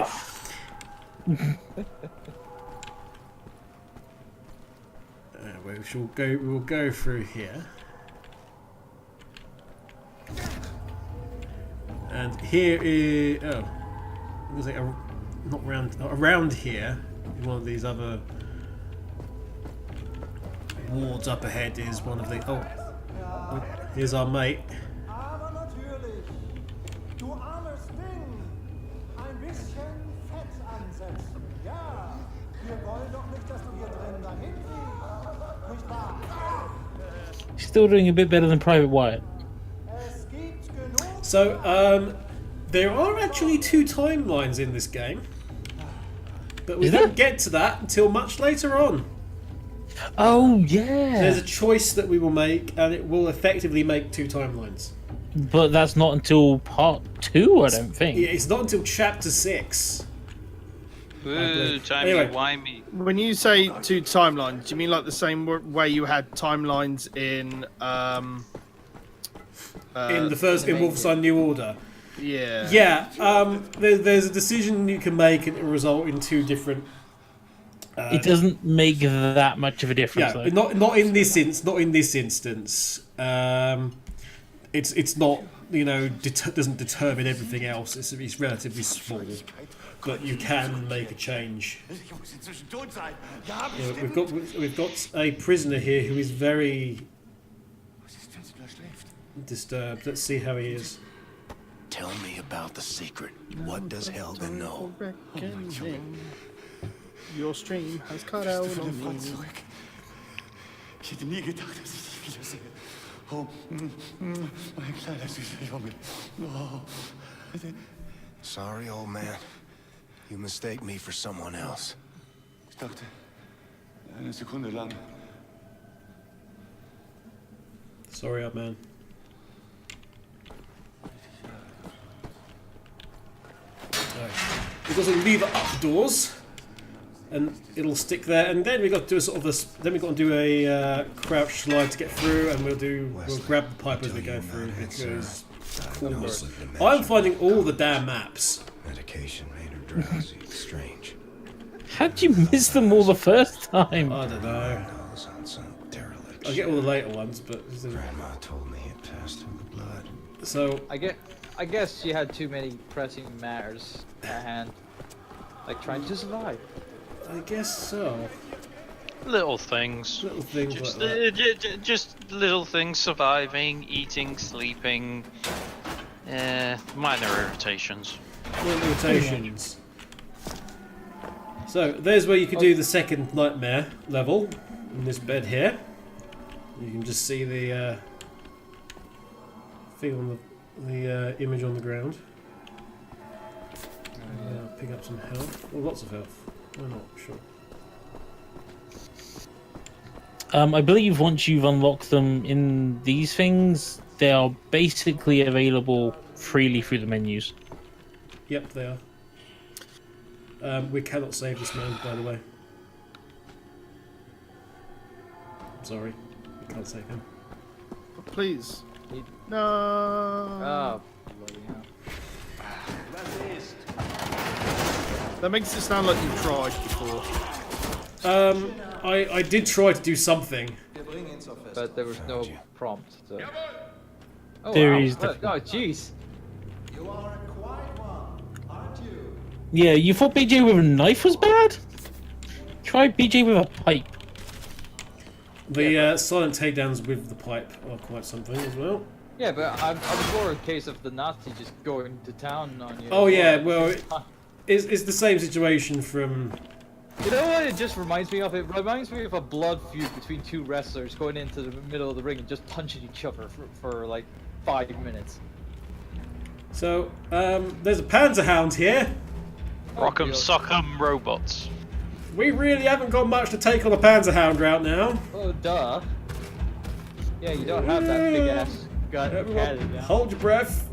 We will go through here, and here is there's like around here. One of these other wards up ahead is one of the. Oh, here's our mate. Aber natürlich. Du armes Ding. Ein bisschen Fett ansetzen. Ja. Wir wollen doch nicht, dass du hier drin dahin fliegst. Nicht wahr? Still doing a bit better than Private Wyatt. Es gibt genug. So, there are actually 2 timelines in this game, but we Is there? don't get to that until much later on. Oh, yeah. There's a choice that we will make, and it will effectively make 2 timelines. But that's not until part 2, I don't think. Yeah, it's not until chapter 6. Ooh, timey Anyway. wimey. When you say 2 timelines, do you mean like the same way you had timelines in In the first, in Wolfenstein New Order. Yeah. Yeah, there's a decision you can make and it will result in two different... it doesn't make that much of a difference, Yeah, though. not in this instance. It's not, you know, doesn't determine everything else. It's relatively small, but you can make a change. Yeah, we've got a prisoner here who is very disturbed. Let's see how he is. Tell me about the secret. What does Helga know? Your stream has cut out on me. Ich hätte nie gedacht, dass ich dich wiedersehe. Oh, mein kleiner süßer Junge. Oh. Sorry, old man. You mistake me for someone else. Ich dachte, eine Sekunde lang. Sorry, old man. We've got to leave it updoors, and it'll stick there. And then we got to do a sort of a. Then we got to do a crouch slide to get through, and we'll grab the pipe as we go through because. I'm finding all the damn maps. Medication made her drowsy. Strange. How'd you miss them all the first time? I don't know. I get all the later ones, but Grandma told me it passed through the blood. So I guess she had too many pressing matters at hand, like trying to survive. I guess so. Little things. Little things Just, like that. just little things: surviving, eating, sleeping. Minor irritations. Little irritations. So there's where you could do the second nightmare level in this bed here. You can just see the thing on the image on the ground. Pick up some health. Well, lots of health. Why not? Sure. I believe once you've unlocked them in these things, they are basically available freely through the menus. Yep, they are. We cannot save this man, by the way. I'm sorry. We can't save him. Please. No. Oh, bloody hell. That makes it sound like you've tried before. I did try to do something. But there was no prompt. So. Oh, There wow. is Oh, definitely. jeez. You are a quiet one, aren't you? Yeah, you thought BJ with a knife was bad? Try BJ with a pipe. The silent takedowns with the pipe are quite something as well. Yeah, but I was more a case of the Nazi just going to town on you. Oh yeah, well, it's the same situation from... You know what it just reminds me of? It reminds me of a blood feud between two wrestlers going into the middle of the ring and just punching each other for like 5 minutes. So, there's a Panzerhound here. Rock'em sock'em robots. We really haven't got much to take on the Panzerhound route now. Oh, duh. Yeah, you don't have that big ass gun cannon now. Hold your breath.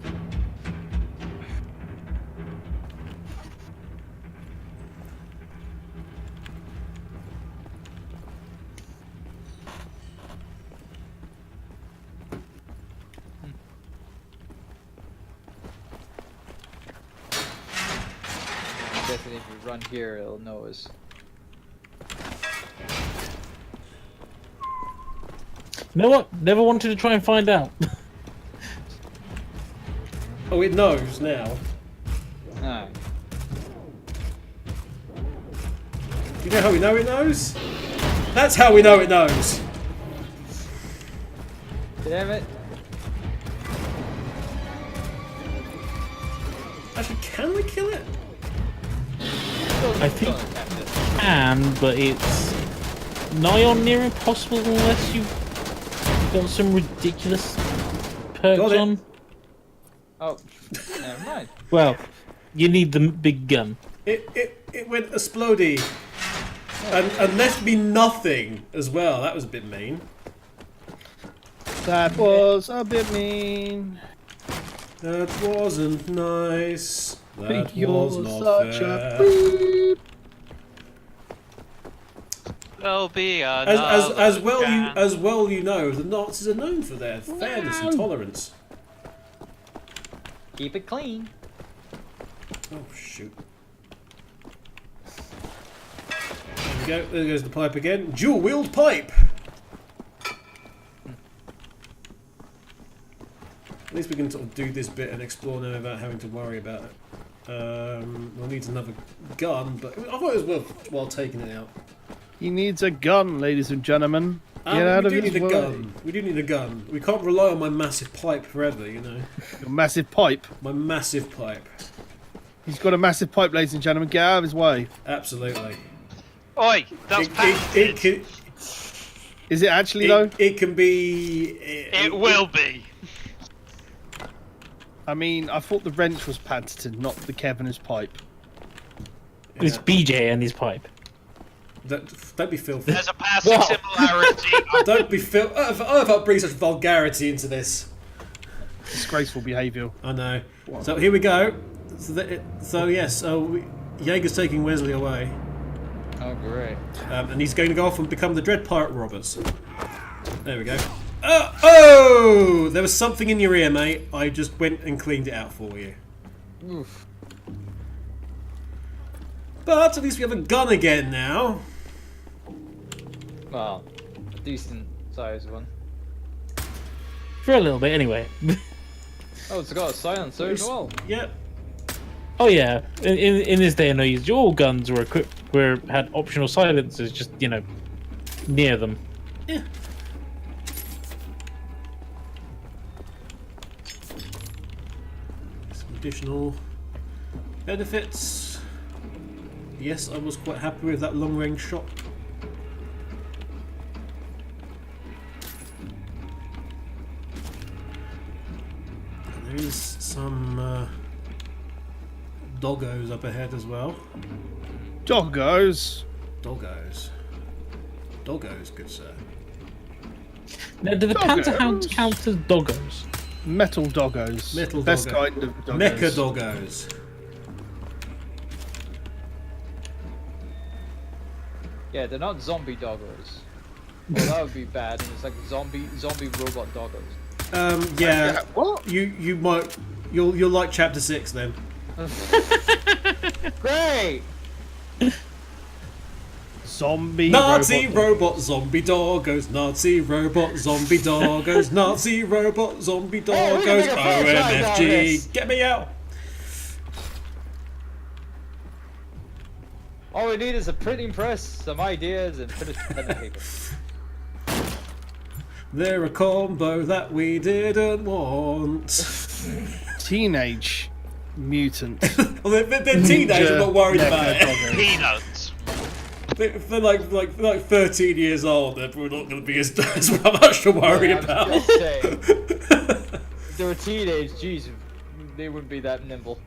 I'm guessing if you run here, it'll know us. You know what? Never wanted to try and find out. Oh, it knows now. Alright. You know how we know it knows? That's how we know it knows. Damn it. Actually, can we kill it? I think you can, but it's nigh on near impossible unless you've got some ridiculous perks Got it. on. Oh, never mind. Well, you need the big gun. It went explodey. And left me nothing as well. That was a bit mean. That was a bit mean. That wasn't nice. That You're was not such fair. a beep. There'll be As well you know, the Nazis are known for their fairness and tolerance. Keep it clean. Oh shoot. There we go. There goes the pipe again. Dual-wheeled pipe. At least we can sort of do this bit and explore now without having to worry about it. We'll need another gun, but I thought it was worthwhile taking it out. He needs a gun, ladies and gentlemen. Get out we of do his need a way. gun. We do need a gun. We can't rely on my massive pipe forever, you know. Your massive pipe. My massive pipe. He's got a massive pipe, ladies and gentlemen. Get out of his way. Absolutely. Oi, that's patented. Is it actually though? It can be. It will be. I mean, I thought the wrench was patented, not the Kevin's pipe. It's BJ and his pipe. Don't be filthy. There's a passing similarity. Don't be filthy. I don't bring such vulgarity into this. Disgraceful behaviour. I know. So here we go. So yes, Jäger's taking Wesley away. Oh, great. And he's going to go off and become the Dread Pirate Robbers. There we go. Oh! There was something in your ear, mate. I just went and cleaned it out for you. Oof. But at least we have a gun again now. Well, a decent sized one. For a little bit, anyway. Oh, it's got a silencer as well. Yep. Oh yeah, in this day and age, all guns were equipped had optional silencers, just near them. Yeah. Some additional benefits. Yes, I was quite happy with that long-range shot. There is some doggos up ahead as well. Doggos? Doggos. Doggos, good sir. Now, do the Panzerhounds count as doggos? Metal doggos. Metal Best doggo. kind of doggos. Mecha doggos. Yeah, they're not zombie doggos. Well, that would be bad. And it's like zombie robot doggos. Yeah. What? You'll like chapter 6 then. Great. Zombie Nazi robot zombie doggos, Nazi robot zombie doggos, Nazi robot zombie Hey, we can doggos, make a franchise out of this. OMFG, get me out! All we need is a printing press, some ideas, and finish pen and paper. They're a combo that we didn't want. Teenage mutant. Well, they're teenagers, I'm not worried about it. Peanuts. They're like 13 years old, they're probably not going to be as much to worry Yeah, about. I was just saying, if they were teenage, geez, they wouldn't be that nimble.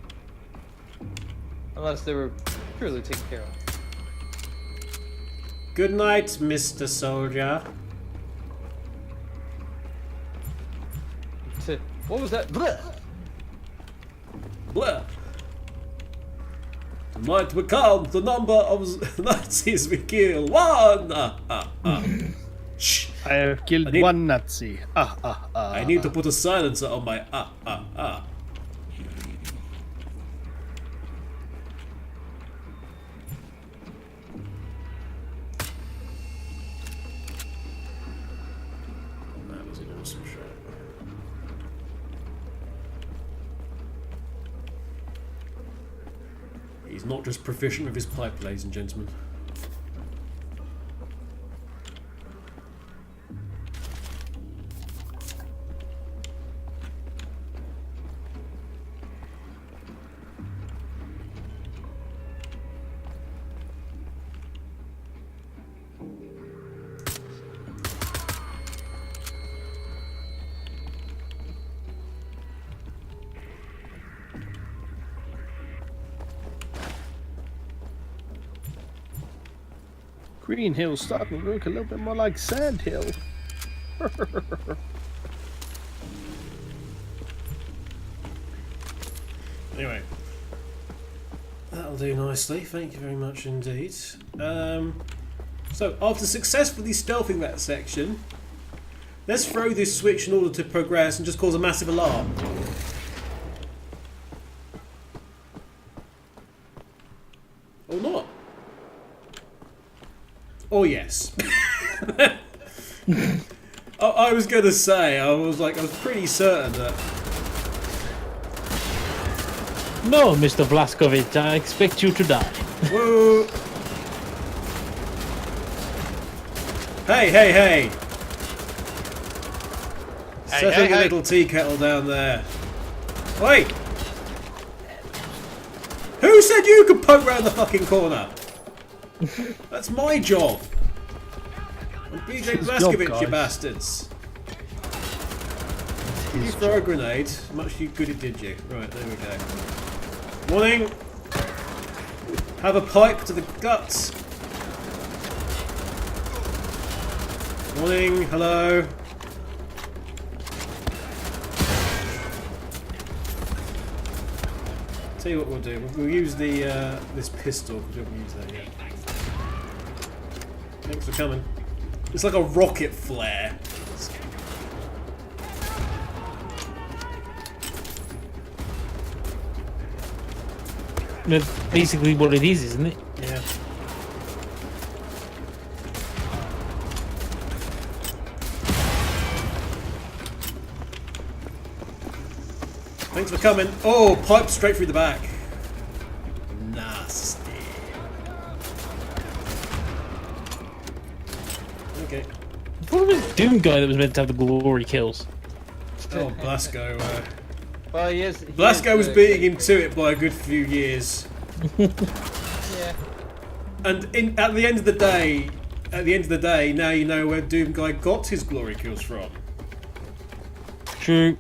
Unless they were purely taken care of. Good night, Mr. Soldier. What was that? Blech. Blah. Tonight we count the number of Nazis we kill. One! Shh. I have killed one Nazi. I need to put a silencer on my That was an awesome shot. He's not just proficient with his pipe, ladies and gentlemen. Green Hill's starting to look a little bit more like Sand Hill. Anyway, that'll do nicely. Thank you very much indeed. So, after successfully stealthing that section, let's throw this switch in order to progress and just cause a massive alarm. Oh yes. I was gonna say, I was pretty certain that. No, Mr. Blazkowicz, I expect you to die. Whoa! Hey, hey, hey! Settle your little tea kettle down there. Wait! Who said you could poke round the fucking corner? That's my job. I'm BJ Blazkowicz, you bastards. Did you throw a grenade? Much good it did you. Right, there we go. Warning! Have a pipe to the guts. Warning, hello. Tell you what we'll do. We'll use the this pistol because we haven't used that yet. Thanks for coming. It's like a rocket flare. That's basically what it is, isn't it? Yeah. Thanks for coming. Oh, pipe straight through the back. Nasty. Okay. What was the Doom guy that was meant to have the glory kills? Oh, Blazko. Well, Blazko was beating him to it by a good few years. Yeah. And at the end of the day, now you know where Doom guy got his glory kills from. True.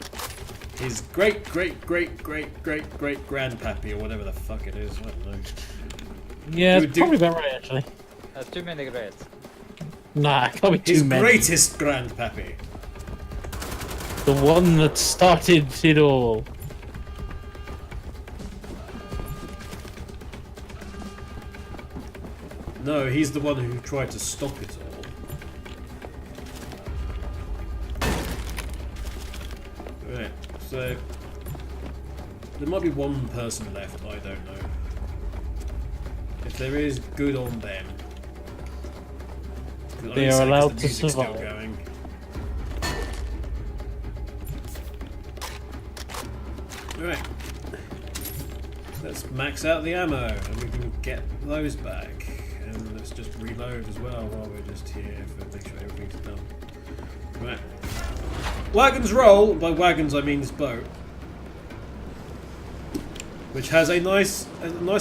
His great grandpappy or whatever the fuck it is. I don't know. Yeah, it's probably about right actually. Too many grades. Nah, probably too His many. greatest grandpappy. The one that started it all. No, he's the one who tried to stop it all. Right, so there might be one person left, I don't know. If there is, good on them. They are allowed to survive. Still going. Right. Let's max out the ammo and we can get those back. And let's just reload as well while we're just here for make sure everything's done. Right. Wagons roll! By wagons I mean this boat. Which has a nice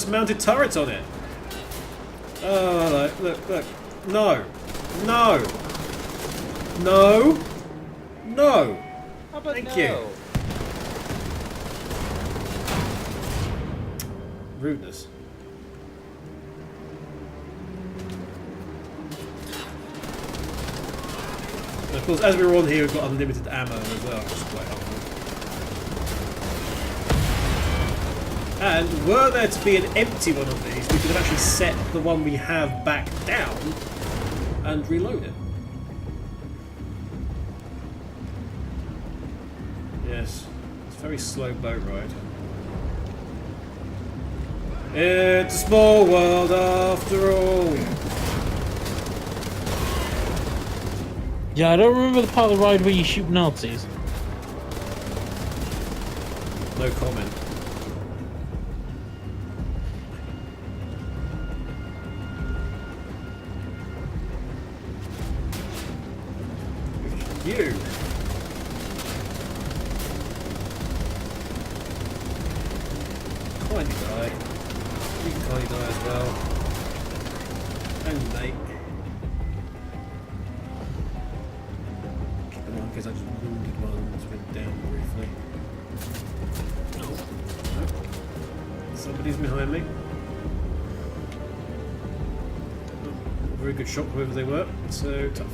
mounted turret on it. Oh, look. No. No. No. No. How about Thank no? you. Rudeness. And of course, as we're on here, we've got unlimited ammo as well, which is quite helpful. And were there to be an empty one of these, we could have actually set the one we have back down and reload it. Yes, it's a very slow boat ride. It's a small world after all. Yeah, I don't remember the part of the ride where you shoot Nazis. No comment. You. Kindly die. You can kindly die as well. And mate. Keep an eye in case I just wounded one that's been down briefly. Nope. Somebody's behind me. Very good shot, whoever they were. So tough.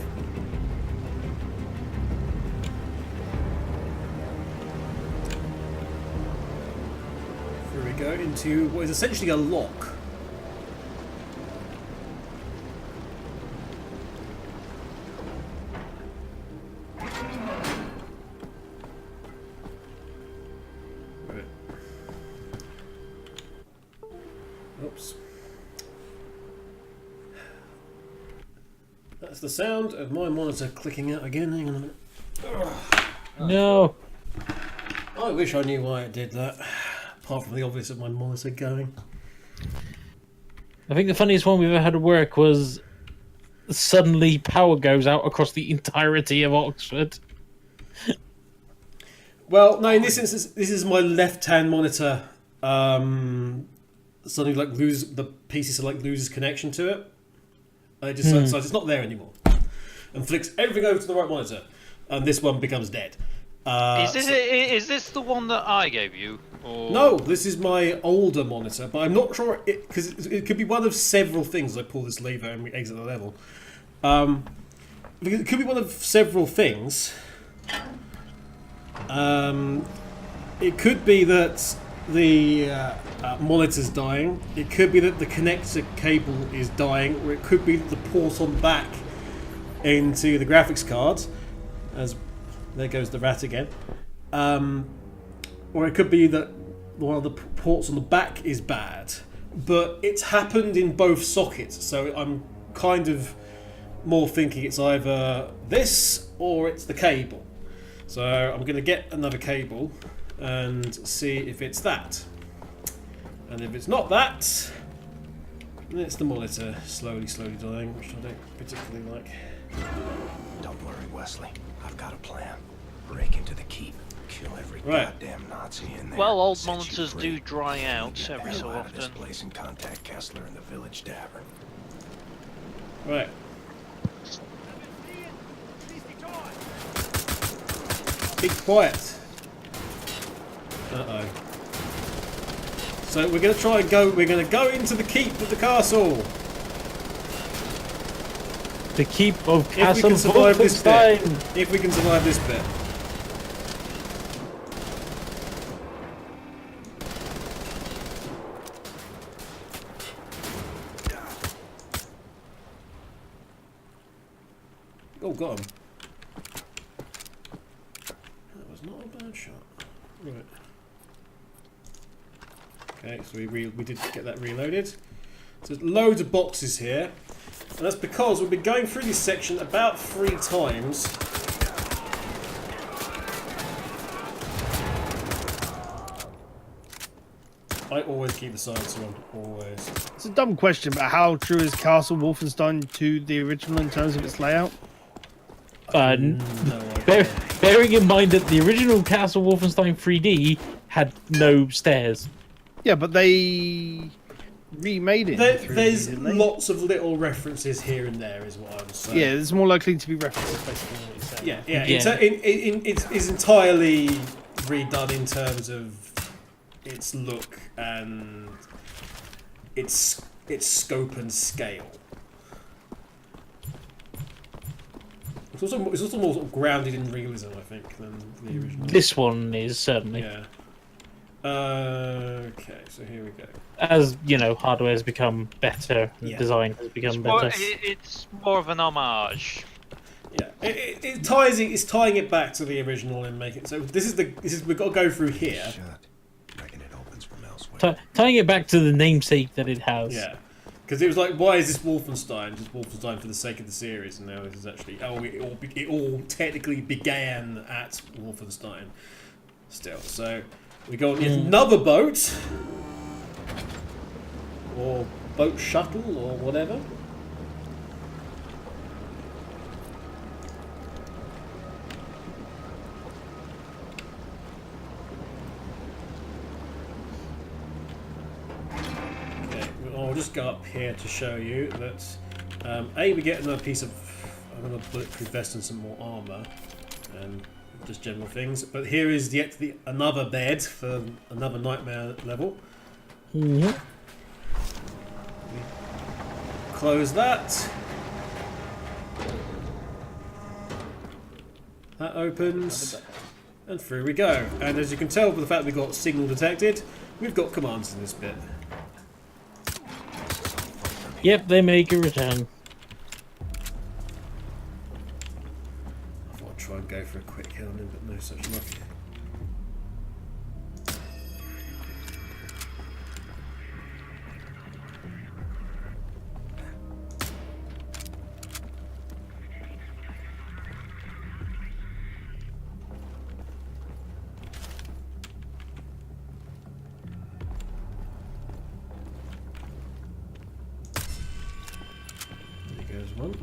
Here we go into what is essentially a lock. Right. Oops. That's the sound of my monitor clicking out again. Hang on a minute. No. I wish I knew why it did that. Apart from the obvious of my monitor going. I think the funniest one we've ever had at work was suddenly power goes out across the entirety of Oxford. Well, no, in this instance, this is my left-hand monitor. Suddenly, like, the PC loses connection to it. It just decides it's not there anymore, and flicks everything over to the right monitor, and this one becomes dead. Is this the one that I gave you? Or... No, this is my older monitor, but I'm not sure because it could be one of several things. I pull this lever and we exit the level. It could be one of several things. It could be that the monitor's dying. It could be that the connector cable is dying, or it could be that the port on the back into the graphics card, as there goes the rat again, or it could be that one of the ports on the back is bad. But it's happened in both sockets, so I'm kind of more thinking it's either this or it's the cable. So I'm going to get another cable and see if it's that. And if it's not that, then it's the monitor slowly dying, which I don't particularly like. Don't worry, Wesley. I've got a plan. Break into the keep. Kill every goddamn Nazi in there. Well, old set you monitors free. do dry out Get the every hell so out of this often. place and contact Kessler in the village tavern. Right. Be quiet. Uh-oh. So we're going to try and we're going to go into the keep of the castle. The keep of Castle If we can survive this bit. Wolfenstein. If we can survive this bit. Oh, got him. That was not a bad shot. Right. Okay, so we did get that reloaded. So there's loads of boxes here. And that's because we've been going through this section about 3 times. I always keep the silencer on, always. It's a dumb question, but how true is Castle Wolfenstein to the original in terms of its layout? Bearing in mind that the original Castle Wolfenstein 3D had no stairs. Yeah, but they remade it. There's lots of little references here and there, is what I was saying. Yeah, there's more likely to be references, basically, what you're saying. It's entirely redone in terms of its look and its scope and scale. It's also more sort of grounded in realism, I think, than the original. This one is certainly. Yeah. Okay, so here we go. As you know, hardware has become better, design has become better. It's more of an homage. Yeah, it's tying it back to the original and making it so. This is we've got to go through here. Reckon it opens from elsewhere. Tying it back to the namesake that it has. Yeah, because it was like, why is this Wolfenstein? Just Wolfenstein for the sake of the series, and now this is actually it all technically began at Wolfenstein. Still, so we go on yet another boat, or boat shuttle, or whatever. I'll just go up here to show you that we get another piece of another bulletproof vest and some more armor, and just general things. But here is yet another bed for another nightmare level. Mm-hmm. Close that. That opens, and through we go. And as you can tell by the fact we've got signal detected, we've got commands in this bit. Yep, they make a return. I thought I'd try and go for a quick kill on him, but no such luck. There's one.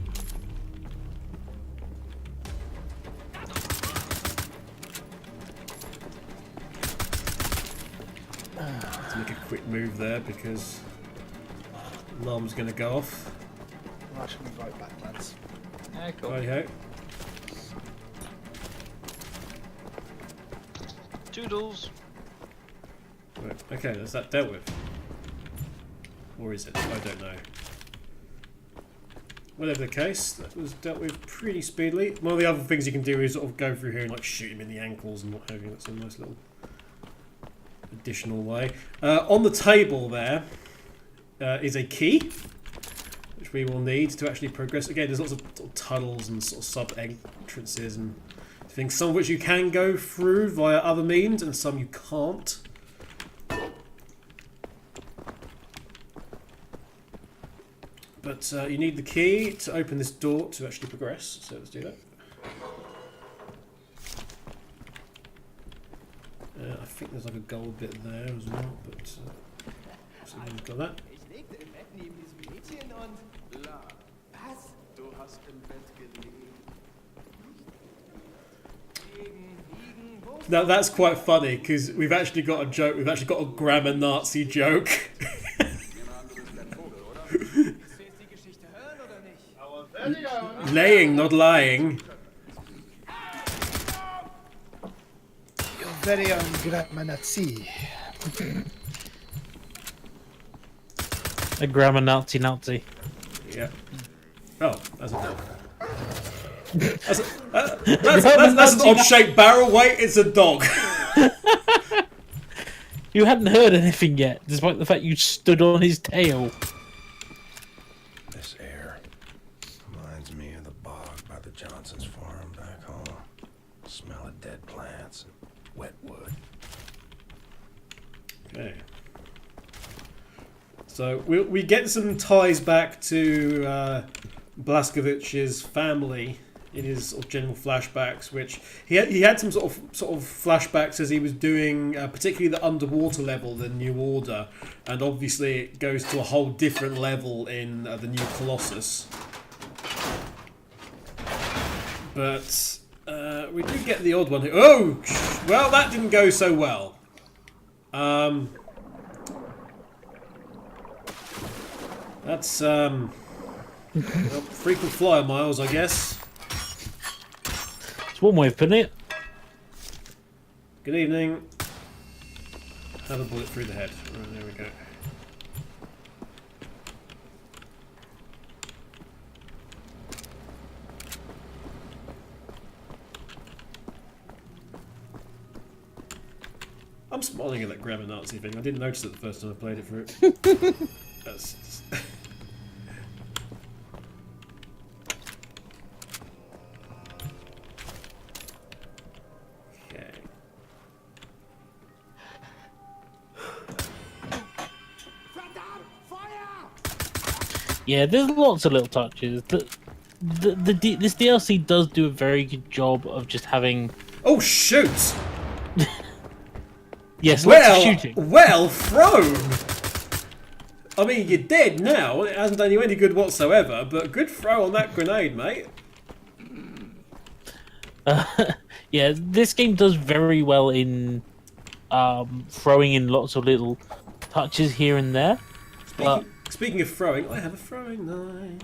Let's make a quick move there because alarm's going to go off. I should be right back, lads. Yeah, cool. Righty-ho. Toodles. Right, okay, that's that dealt with. Or is it? I don't know. Whatever the case, that was dealt with pretty speedily. One of the other things you can do is sort of go through here and like shoot him in the ankles and what have you. That's a nice little additional way. On the table there is a key, which we will need to actually progress. Again, there's lots of tunnels and sort of sub-entrances and things, some of which you can go through via other means and some you can't. But you need the key to open this door to actually progress, so let's do that. I think there's like a gold bit there as well, but so we've got that. Now that's quite funny because we've actually got a joke. We've actually got a grammar Nazi joke. Laying, not lying. Your very own grammar Nazi. A grammar Nazi. Yeah. Oh, that's a dog. That's an odd-shaped barrel. Wait, it's a dog. You hadn't heard anything yet, despite the fact you stood on his tail. This air reminds me of the bog by the Johnson's farm back home. Smell of dead plants and wet wood. Okay. So we get some ties back to Blazkowicz's family in his sort of general flashbacks, which he had some sort of flashbacks as he was doing, particularly the underwater level, the New Order, and obviously it goes to a whole different level in the New Colossus. But we do get the odd one here. Oh, well, that didn't go so well. That's well, frequent flyer miles, I guess. It's one way of putting it. Good evening. Have a bullet through the head. Right, there we go. I'm smiling at that grammar Nazi thing. I didn't notice it the first time I played it through. That's just... Okay. Yeah, there's lots of little touches. This DLC does do a very good job of just having... Oh, shoot! Yes, lots of shooting. Well thrown! I mean, you're dead now. It hasn't done you any good whatsoever, but good throw on that grenade, mate. Yeah, this game does very well in throwing in lots of little touches here and there. Speaking of throwing, I have a throwing knife.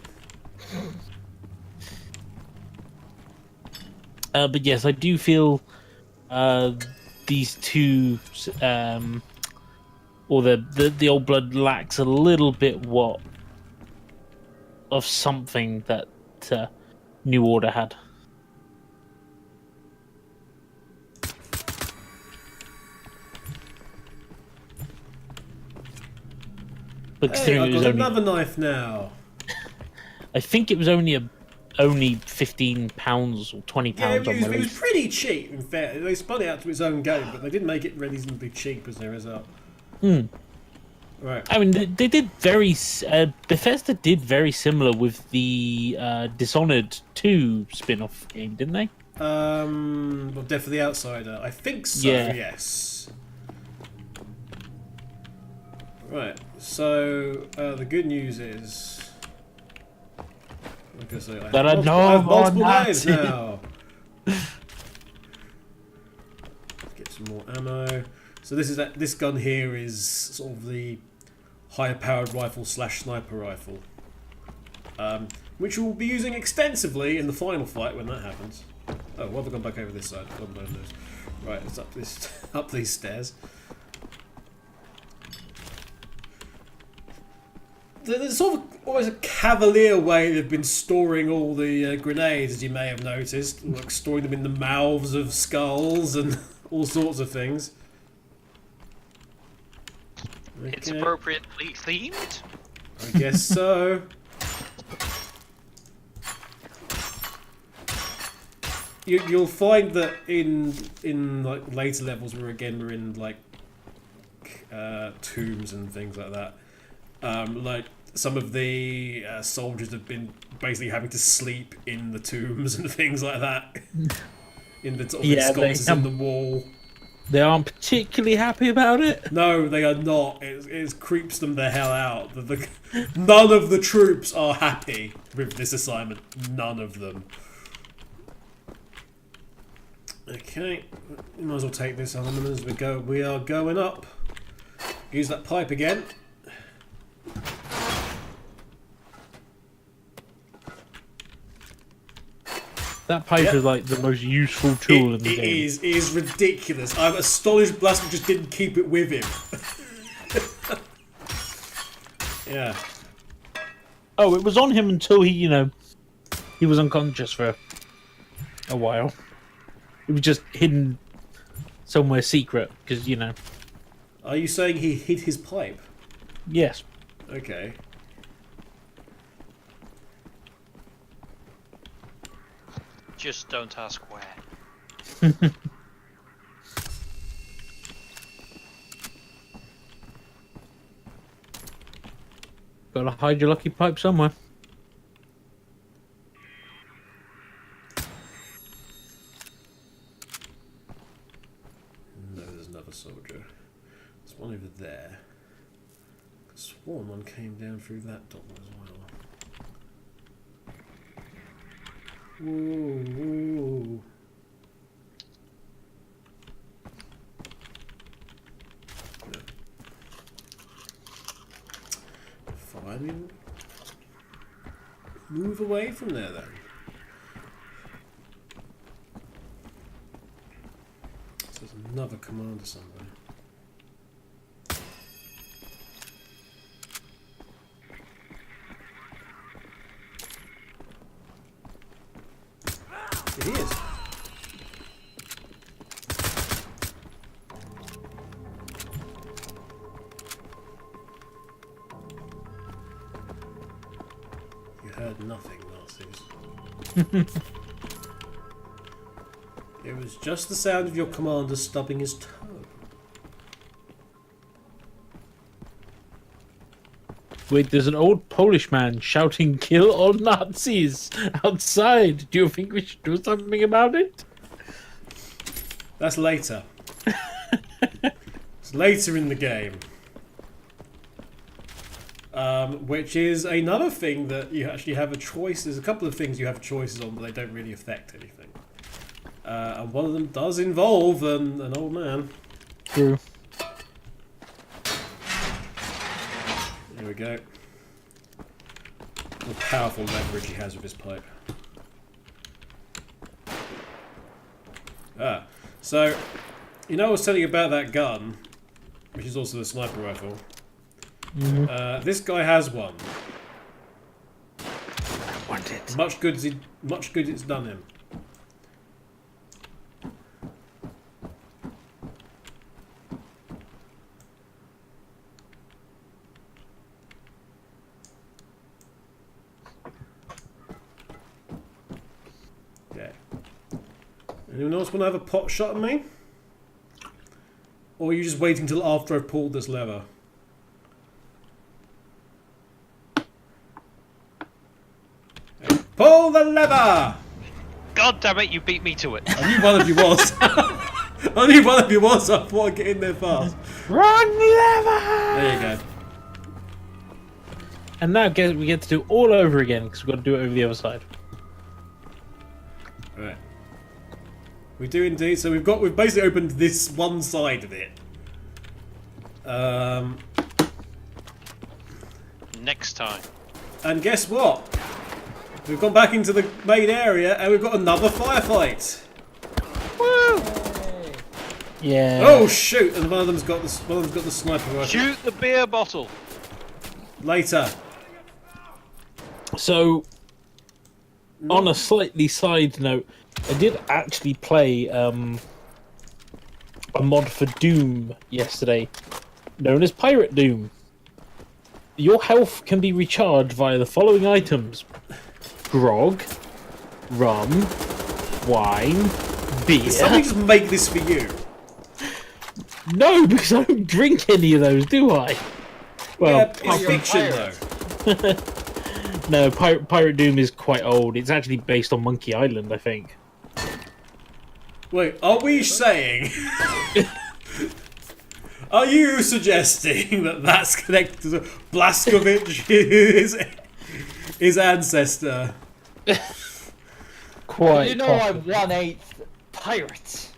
But yes, I do feel these two, or the Old Blood lacks a little bit of something that New Order had. But Hey, I've it was got only, another knife now. I think it was only £15 or £20 Yeah, on it was release. pretty cheap, in fact. They spun it out to its own game, but they didn't make it reasonably cheap as a result. Right. I mean, they did very... Bethesda did very similar with the Dishonored 2 spin-off game, didn't they? Well, Death of the Outsider. I think so, Yeah. yes. Right, so the good news is... Like I say, I There are have no I have more multiple ways Nazis. now. Get some more ammo. So this gun here is sort of the higher powered rifle / sniper rifle, which we'll be using extensively in the final fight when that happens. Oh, why have I gone back over this side? God knows. Right, it's up these stairs. There's sort of always a cavalier way they've been storing all the grenades, as you may have noticed, like storing them in the mouths of skulls and all sorts of things. Okay. It's appropriately themed. I guess so. You'll find that in like later levels, we're in like tombs and things like that. Like some of the soldiers have been basically having to sleep in the tombs and things like that. In the sconces in the wall. They aren't particularly happy about it. No, they are not. It creeps them the hell out. None of the troops are happy with this assignment. None of them. Okay, we might as well take this armament as we go. We are going up. Use that pipe again. That pipe is like the most useful tool in the game. It is ridiculous. I'm astonished Blazkowicz just didn't keep it with him. Yeah. Oh, it was on him until he was unconscious for a while. It was just hidden somewhere secret, because, Are you saying he hid his pipe? Yes. Okay. Just don't ask where. Gotta hide your lucky pipe somewhere. No, there's another soldier. There's one over there. I sworn one came down through that door as well. Whoa. Fine. Move away from there then. So there's another commander somewhere. It is. You heard nothing, Nazis. It was just the sound of your commander stubbing his toe. Wait, there's an old Polish man shouting "Kill all Nazis" outside. Do you think we should do something about it? That's later. It's later in the game. Which is another thing that you actually have a choice. There's a couple of things you have choices on, but they don't really affect anything. And one of them does involve an old man. True. There we go. What powerful leverage he has with his pipe. So, I was telling you about that gun, which is also the sniper rifle. Mm-hmm. This guy has one. I want it. Much good it's done him. Anyone else want to have a pot shot at me? Or are you just waiting till after I've pulled this lever? Hey, pull the lever! God damn it, you beat me to it. I knew one of you was. I knew one of you was, so I thought I'd get in there fast. Wrong lever! There you go. And now we get to do all over again because we've got to do it over the other side. Right. We do indeed. So we've basically opened this one side of it. Next time. And guess what? We've gone back into the main area and we've got another firefight. Woo! Yeah. Oh shoot! And one of them's got the sniper rifle. Shoot the beer bottle. Later. So, on a slightly side note, I did actually play a mod for Doom yesterday, known as Pirate Doom. Your health can be recharged via the following items: grog, rum, wine, beer. Did somebody just make this for you? No, because I don't drink any of those, do I? Well, yeah, it's fiction though. No, Pirate Doom is quite old. It's actually based on Monkey Island, I think. Wait, are we saying... Are you suggesting that that's connected to Blazkowicz, his ancestor? Quite. You know I'm 1/8 pirate.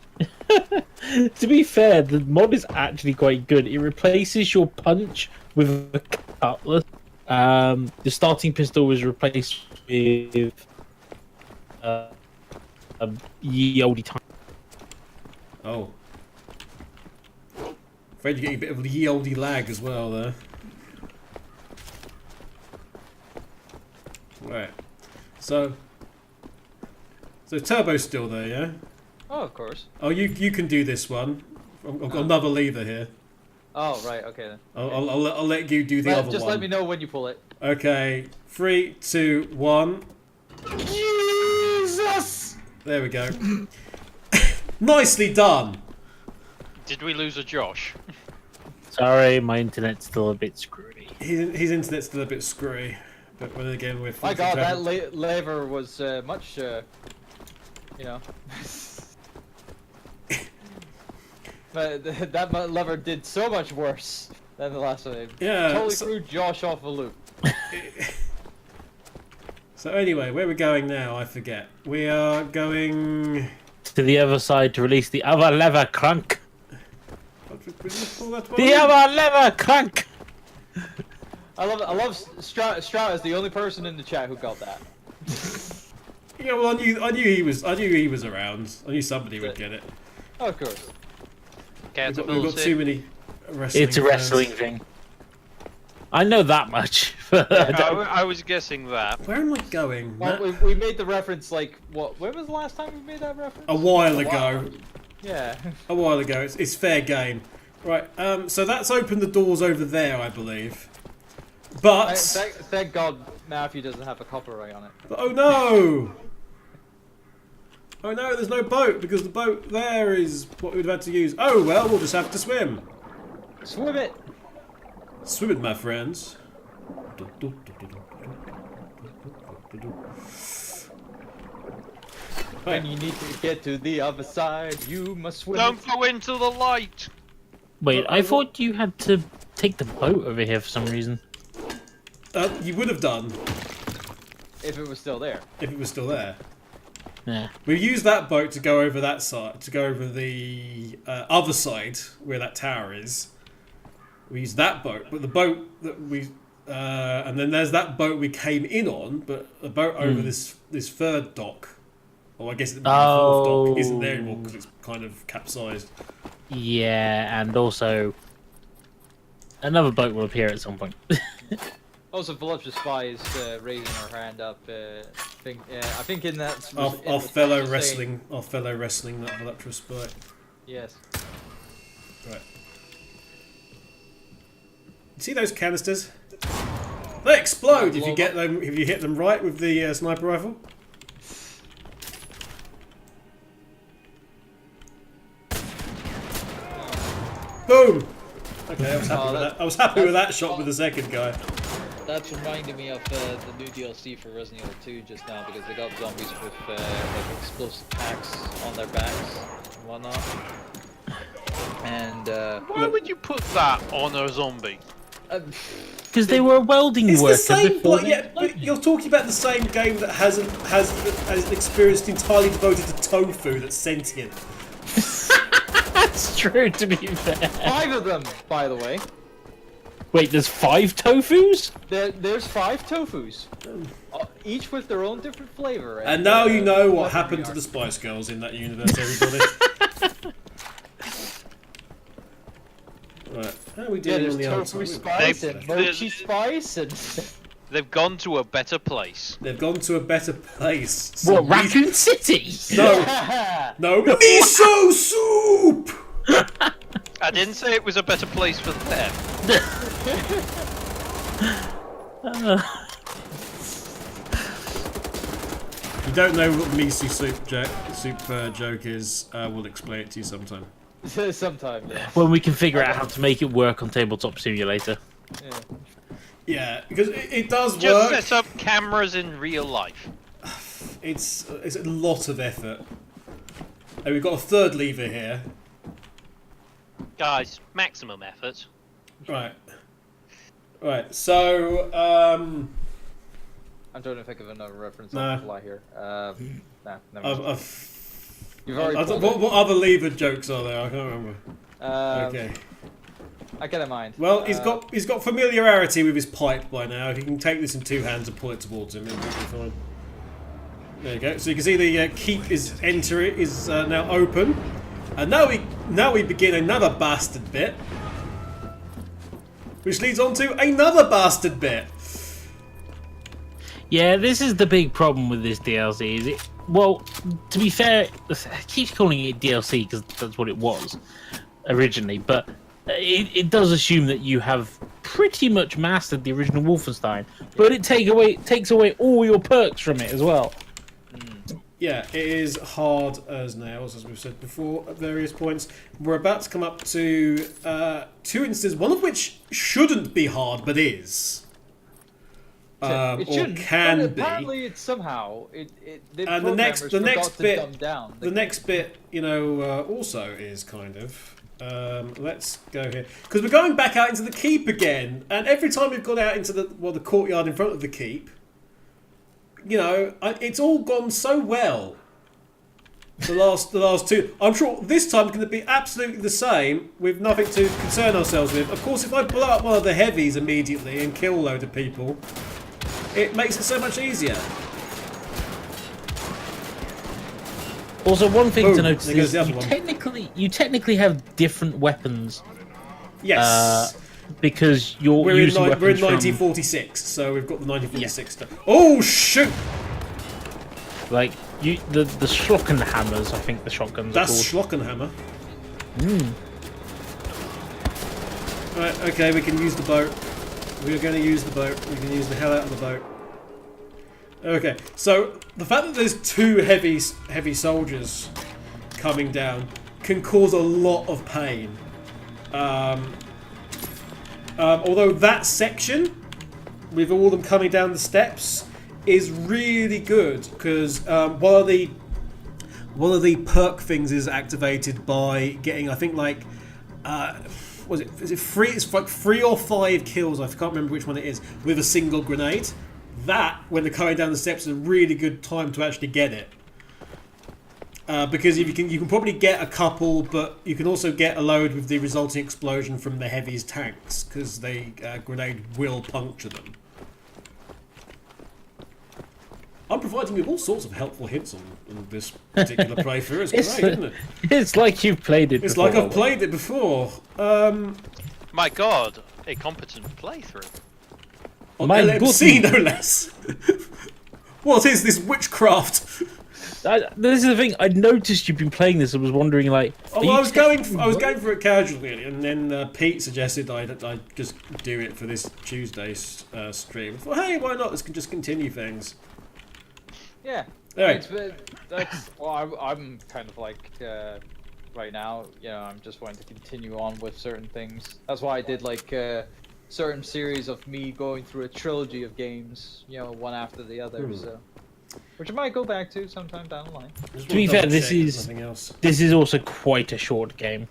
To be fair, the mod is actually quite good. It replaces your punch with a cutlass. The starting pistol was replaced with a ye olde time. Oh. Afraid you're getting a bit of the ye olde lag as well there. Right. So Turbo's still there, yeah? Oh, of course. Oh, you can do this one. I've got another lever here. Oh, right, okay then. I'll let you do the other one. Just let me know when you pull it. Okay, 3, 2, 1. Jesus! There we go. Nicely done. Did we lose a Josh? Sorry, my internet's still a bit screwy. His internet's still a bit screwy, but then again we're. My God, that lever was much, you know. But that lever did so much worse than the last one. Yeah, Totally threw Josh off a loop. So anyway, where we're going now, I forget. We are going to the other side to release the other lever crank. The other lever crank. I love Strout is the only person in the chat who got that. Yeah, well, I knew he was around. I knew somebody would get it. Oh, of course. We've got too many wrestling. It's a wrestling thing. I know that much. I was guessing that. Where am I going? Well, we made the reference like what? When was the last time we made that reference? A while ago. Yeah. A while ago. It's fair game. Right. So that's opened the doors over there, I believe. But thank God Matthew doesn't have a copyright on it. But, oh no! Oh no, there's no boat because the boat there is what we'd have had to use. Oh well, we'll just have to swim. Swim it. Swim it, my friends. When you need to get to the other side, you must swim. Don't go into the light. Wait, I thought you had to take the boat over here for some reason. You would have done if it was still there. If it was still there. Yeah. We used that boat to go over that side, to go over the other side where that tower is. We used that boat, but the boat that we and then there's that boat we came in on, but the boat over this third dock. Well, I guess the fourth dock isn't there anymore because it's kind of capsized. Yeah, and also another boat will appear at some point. Also, Voluptuous Spy is raising her hand up. I think in that our fellow wrestling, that Voluptuous Spy. Yes. Right. See those canisters? They explode if you get them. If you hit them right with the sniper rifle. Boom. Okay, I was happy with that. I was happy with that shot with the second guy. That's reminding me of the new DLC for Resident Evil 2 just now because they got zombies with like explosive packs on their backs and whatnot. And why would you put that on a zombie? Because they were a welding It's worker. the same, before but they yeah, but you're talking about the same game that has an experience entirely devoted to tofu that's sentient. That's true, to be fair. 5 of them, by the way. Wait, there's 5 tofus? There's 5 tofus. Each with their own different flavor. And now you know what happened to the Spice Girls in that universe, everybody. Right, how are we doing on the tofu outside? spice and mochi spice and... They've gone to a better place. They've gone to a better place. What, Raccoon City? No, miso soup! I didn't say it was a better place for them. If you don't know what miso soup joke is, we'll explain it to you sometime. Sometime, yeah. When we can figure out how to make it work on Tabletop Simulator. Yeah. Yeah, because it does work. Just set up cameras in real life. It's a lot of effort. And we've got a third lever here. Guys, maximum effort. Right. Right, so, I'm trying to think of another reference on the fly here. Nah, never mind. You've already what other lever jokes are there? I can't remember. Okay. I get in mind. Well, he's got familiarity with his pipe by now. If you can take this in 2 hands and pull it towards him, it'll be fine. There you go. So you can see the keep is now open, and now we begin another bastard bit, which leads on to another bastard bit. Yeah, this is the big problem with this DLC. Is it? Well, to be fair, I keep calling it DLC because that's what it was originally, but it does assume that you have pretty much mastered the original Wolfenstein, but it takes away all your perks from it as well. Yeah, it is hard as nails, as we've said before at various points. We're about to come up to 2 instances, one of which shouldn't be hard, but is. It or shouldn't, can but be. apparently it's somehow And the next bit, you know, also is kind of. Let's go here because we're going back out into the keep again, and every time we've gone out into the courtyard in front of the keep, you know, it's all gone so well. The last 2, I'm sure this time it's going to be absolutely the same with nothing to concern ourselves with. Of course, if I blow up one of the heavies immediately and kill a load of people, it makes it so much easier. Also, one thing Boom. to notice There goes is the other one. you technically have different weapons. Yes. Because you're we're in using weapons we're in from, 1946, so we've got the 1946 stuff. Oh shoot! like the Schlockenhammers, I think the shotguns That's are called. Schlockenhammer. Right, okay, we can use the boat. We're going to use the boat. We can use the hell out of the boat. Okay, so the fact that there's 2 heavy soldiers coming down can cause a lot of pain. Although that section, with all of them coming down the steps, is really good because one of the perk things is activated by getting, I think, like is it 3? It's like 3 or 5 kills. I can't remember which one it is with a single grenade. That, when they're coming down the steps, is a really good time to actually get it. Because if you can probably get a couple, but you can also get a load with the resulting explosion from the heavies tanks, because the grenade will puncture them. I'm providing you with all sorts of helpful hints on this particular playthrough. It's great, isn't it? It's like you've played it before. It's like I've played it before. My God, a competent playthrough. On LMC, no less. What is this witchcraft? This is the thing. I noticed you've been playing this. I was wondering, like. Oh, well, I was going for it casually, and then Pete suggested I just do it for this Tuesday's stream. I thought, hey, why not? Let's just continue things. Yeah. Alright. I'm kind of like right now. You know, I'm just wanting to continue on with certain things. That's why I did like certain series of me going through a trilogy of games. You know, one after the other. So. Which I might go back to sometime down the line. To be fair, this is also quite a short game.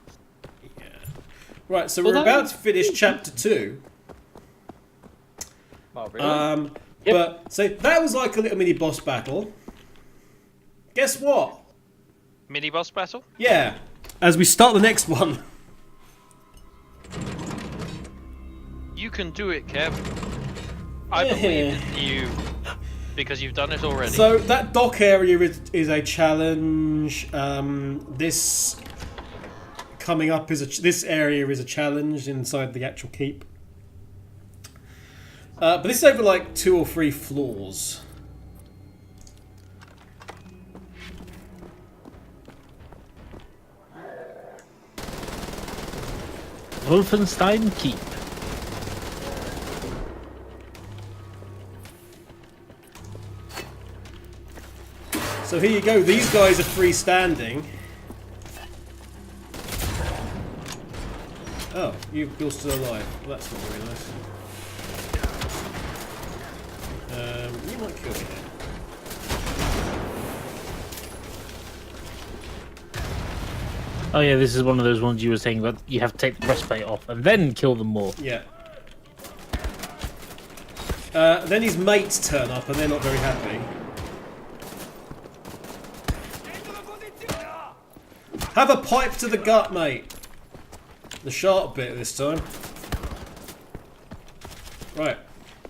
Yeah. Right, so we're about to finish chapter 2. Oh, really? But so that was like a little mini boss battle. Guess what? Mini boss battle? Yeah. As we start the next one. You can do it, Kev. I believe in you because you've done it already. So that dock area is a challenge. This coming up is this area is a challenge inside the actual keep. But this is over like 2 or 3 floors. Wolfenstein Keep. So here you go. These guys are freestanding. Oh, you're still alive. Well, that's not very nice. You might kill me. Oh yeah, this is one of those ones you were saying that you have to take the breastplate off and then kill them more. Yeah. Then his mates turn up and they're not very happy. Have a pipe to the gut, mate. The sharp bit this time. Right.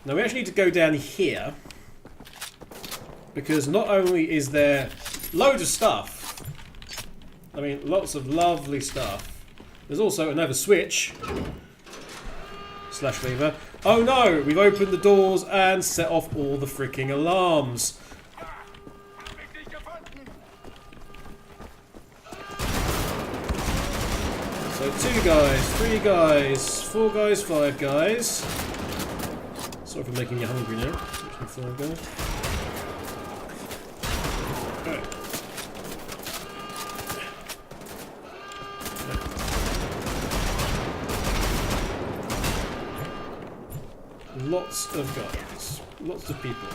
Now we actually need to go down here. Because not only is there loads of stuff. I mean, lots of lovely stuff. There's also another switch. Slash lever. Oh no! We've opened the doors and set off all the freaking alarms. So 2 guys, 3 guys, 4 guys, 5 guys. Sorry for making you hungry now. It's actually 5 guys. Lots of guys. Lots of people.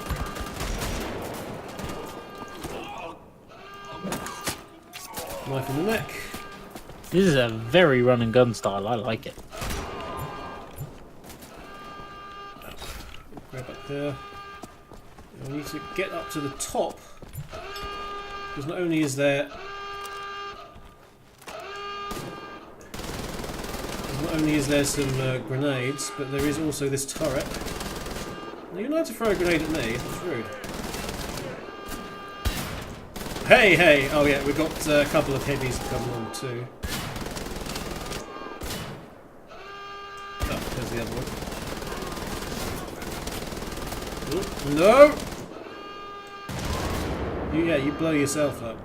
Knife in the neck. This is a very run and gun style. I like it. Grab up there. We need to get up to the top. Because not only is there... Not only is there some grenades, but there is also this turret. Now you're not to throw a grenade at me, that's rude. Hey, hey! Oh yeah, we've got a couple of heavies to come along too. Oh, there's the other one. Ooh, no! You blow yourself up.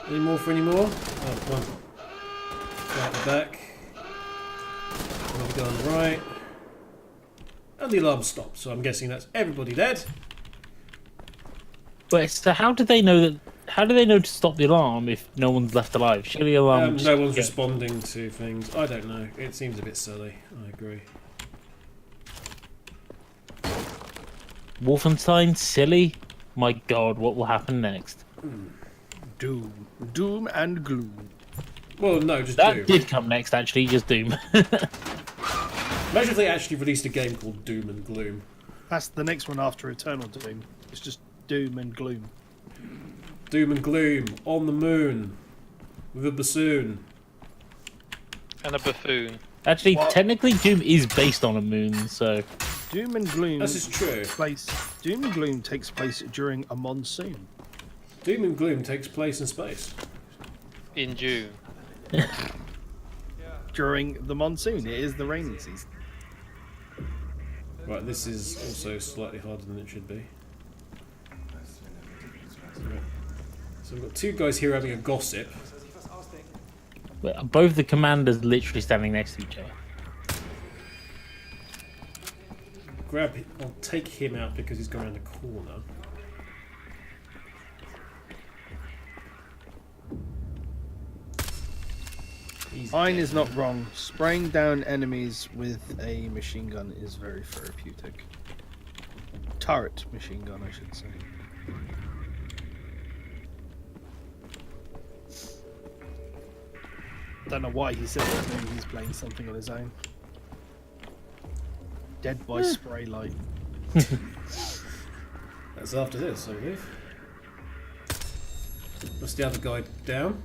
Any more for any more? Oh, one. At the back. Another guy on the right. And the alarm stopped, so I'm guessing that's everybody dead. Wait, so how do they know that? How do they know to stop the alarm if no one's left alive? Surely the alarm. No one's responding to things. I don't know. It seems a bit silly. I agree. Wolfenstein silly. My God, what will happen next? Doom and gloom. Well, no, just that Doom. did come next. Actually, just Doom. Imagine if they actually released a game called Doom and Gloom. That's the next one after Eternal Doom. It's just Doom and Gloom. Doom and Gloom on the moon with a bassoon and a buffoon. Actually, technically, Doom is based on a moon, so. Doom and Gloom. This is true. Doom and Gloom takes place during a monsoon. Doom and Gloom takes place in space. In June. During the monsoon, it is the rainy season. Right, this is also slightly harder than it should be. So we've got 2 guys here having a gossip. Both the commanders literally standing next to each other. I'll take him out because he's going around the corner. Mine is not wrong. Spraying down enemies with a machine gun is very therapeutic. Turret machine gun, I should say. Don't know why he said that. Maybe he's playing something on his own. Dead by spray light. That's after this, I believe. What's the other guy down?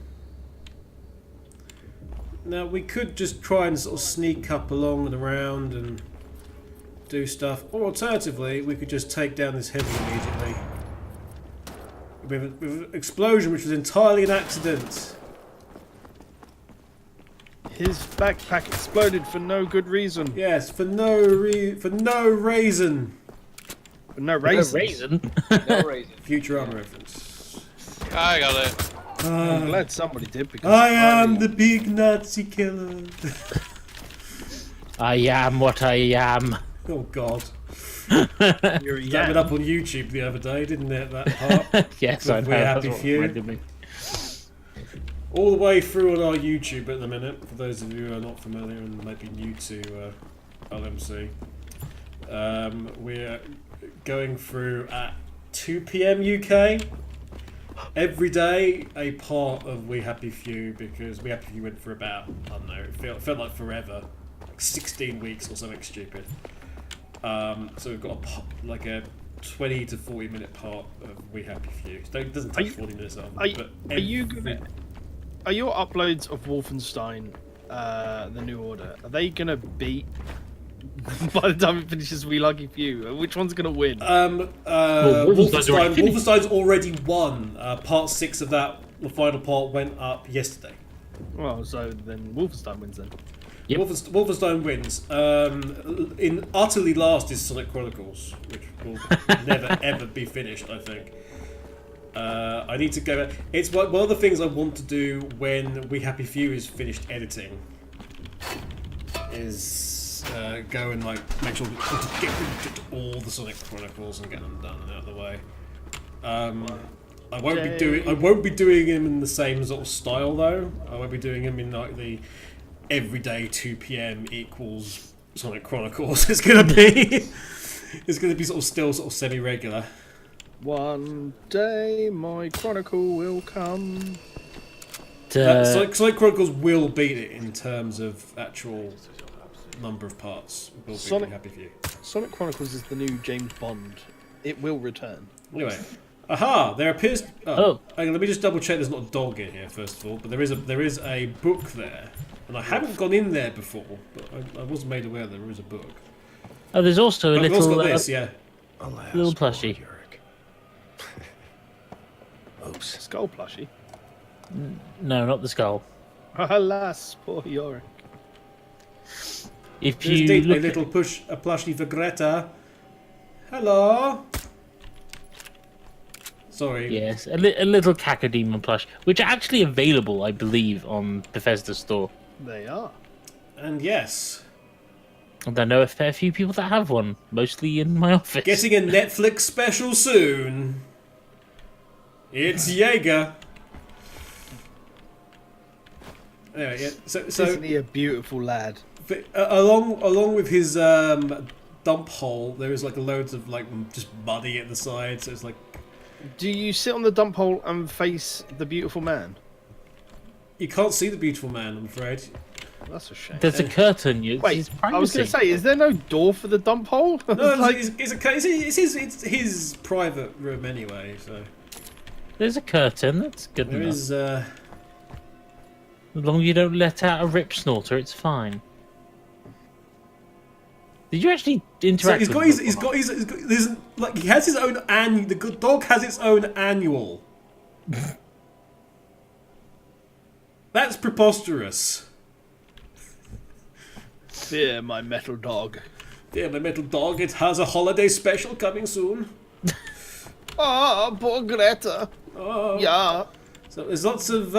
Now we could just try and sort of sneak up along and around and do stuff, or alternatively we could just take down this heavy immediately with an explosion which was entirely an accident. His backpack exploded for no good reason. Yes, for no reason. For no reason. No raisin. No raisin. Futurama reference. I got it. I'm glad somebody did because I am the big Nazi killer. I am what I am. Oh God. You're a That went up on YouTube the other day, didn't it? That part. Yes, I know. We're That's Happy what Few. reminded me. All the way through on our YouTube at the minute, for those of you who are not familiar and maybe new to LMC. We're going through at 2 PM UK. Every day, a part of We Happy Few, because We Happy Few went for about, I don't know, it felt like forever. Like 16 weeks or something stupid. So we've got like a 20 to 40 minute part of We Happy Few. So it doesn't take 40 minutes on. Are your uploads of Wolfenstein, the New Order, are they gonna beat by the time it finishes We Lucky Few? Which one's gonna win? Wolfenstein's already won. Part 6 of that, the final part, went up yesterday. Well, so then Wolfenstein wins then. Yep. Wolfenstein wins. In utterly last is Sonic Chronicles, which will never ever be finished, I think. I need to go. It's one of the things I want to do when We Happy Few is finished editing. Is go and like make sure to get all the Sonic Chronicles and get them done and out of the way. I won't be doing them in the same sort of style though. I won't be doing them in like the everyday 2 PM equals Sonic Chronicles. It's gonna be sort of still sort of semi-regular. One day my chronicle will come. Sonic Chronicles will beat it in terms of actual number of parts. Will be Happy Few. Sonic Chronicles is the new James Bond. It will return. Anyway, aha! There appears. Oh. Let me just double check. There's not a dog in here first of all, but there is a book there, and I haven't gone in there before, but I was made aware there is a book. Oh, there's also a little. Also got this, yeah. Little plushie. Oops. Skull plushie? No, not the skull. Alas, poor Yorick. If There's you a little plushie for Greta. Hello. Sorry. Yes, a little cacodemon plush, which are actually available, I believe, on Bethesda store. They are. And yes. And I know a fair few people that have one, mostly in my office. Getting a Netflix special soon. It's Jäger. Anyway, yeah. So isn't he a beautiful lad? Along with his dump hole, there is like loads of like just muddy at the side. So it's like. Do you sit on the dump hole and face the beautiful man? You can't see the beautiful man, I'm afraid. That's a shame. There's a curtain. Wait, I was going to say, is there no door for the dump hole? No, it's his private room anyway. So there's a curtain. That's good enough. There is. As long as you don't let out a rip snorter, it's fine. Did you actually interact? So he's got he has his own annual. The dog has its own annual. That's preposterous. Dear my metal dog. Dear my metal dog, it has a holiday special coming soon. Oh, poor Greta. Oh. Yeah. So there's lots of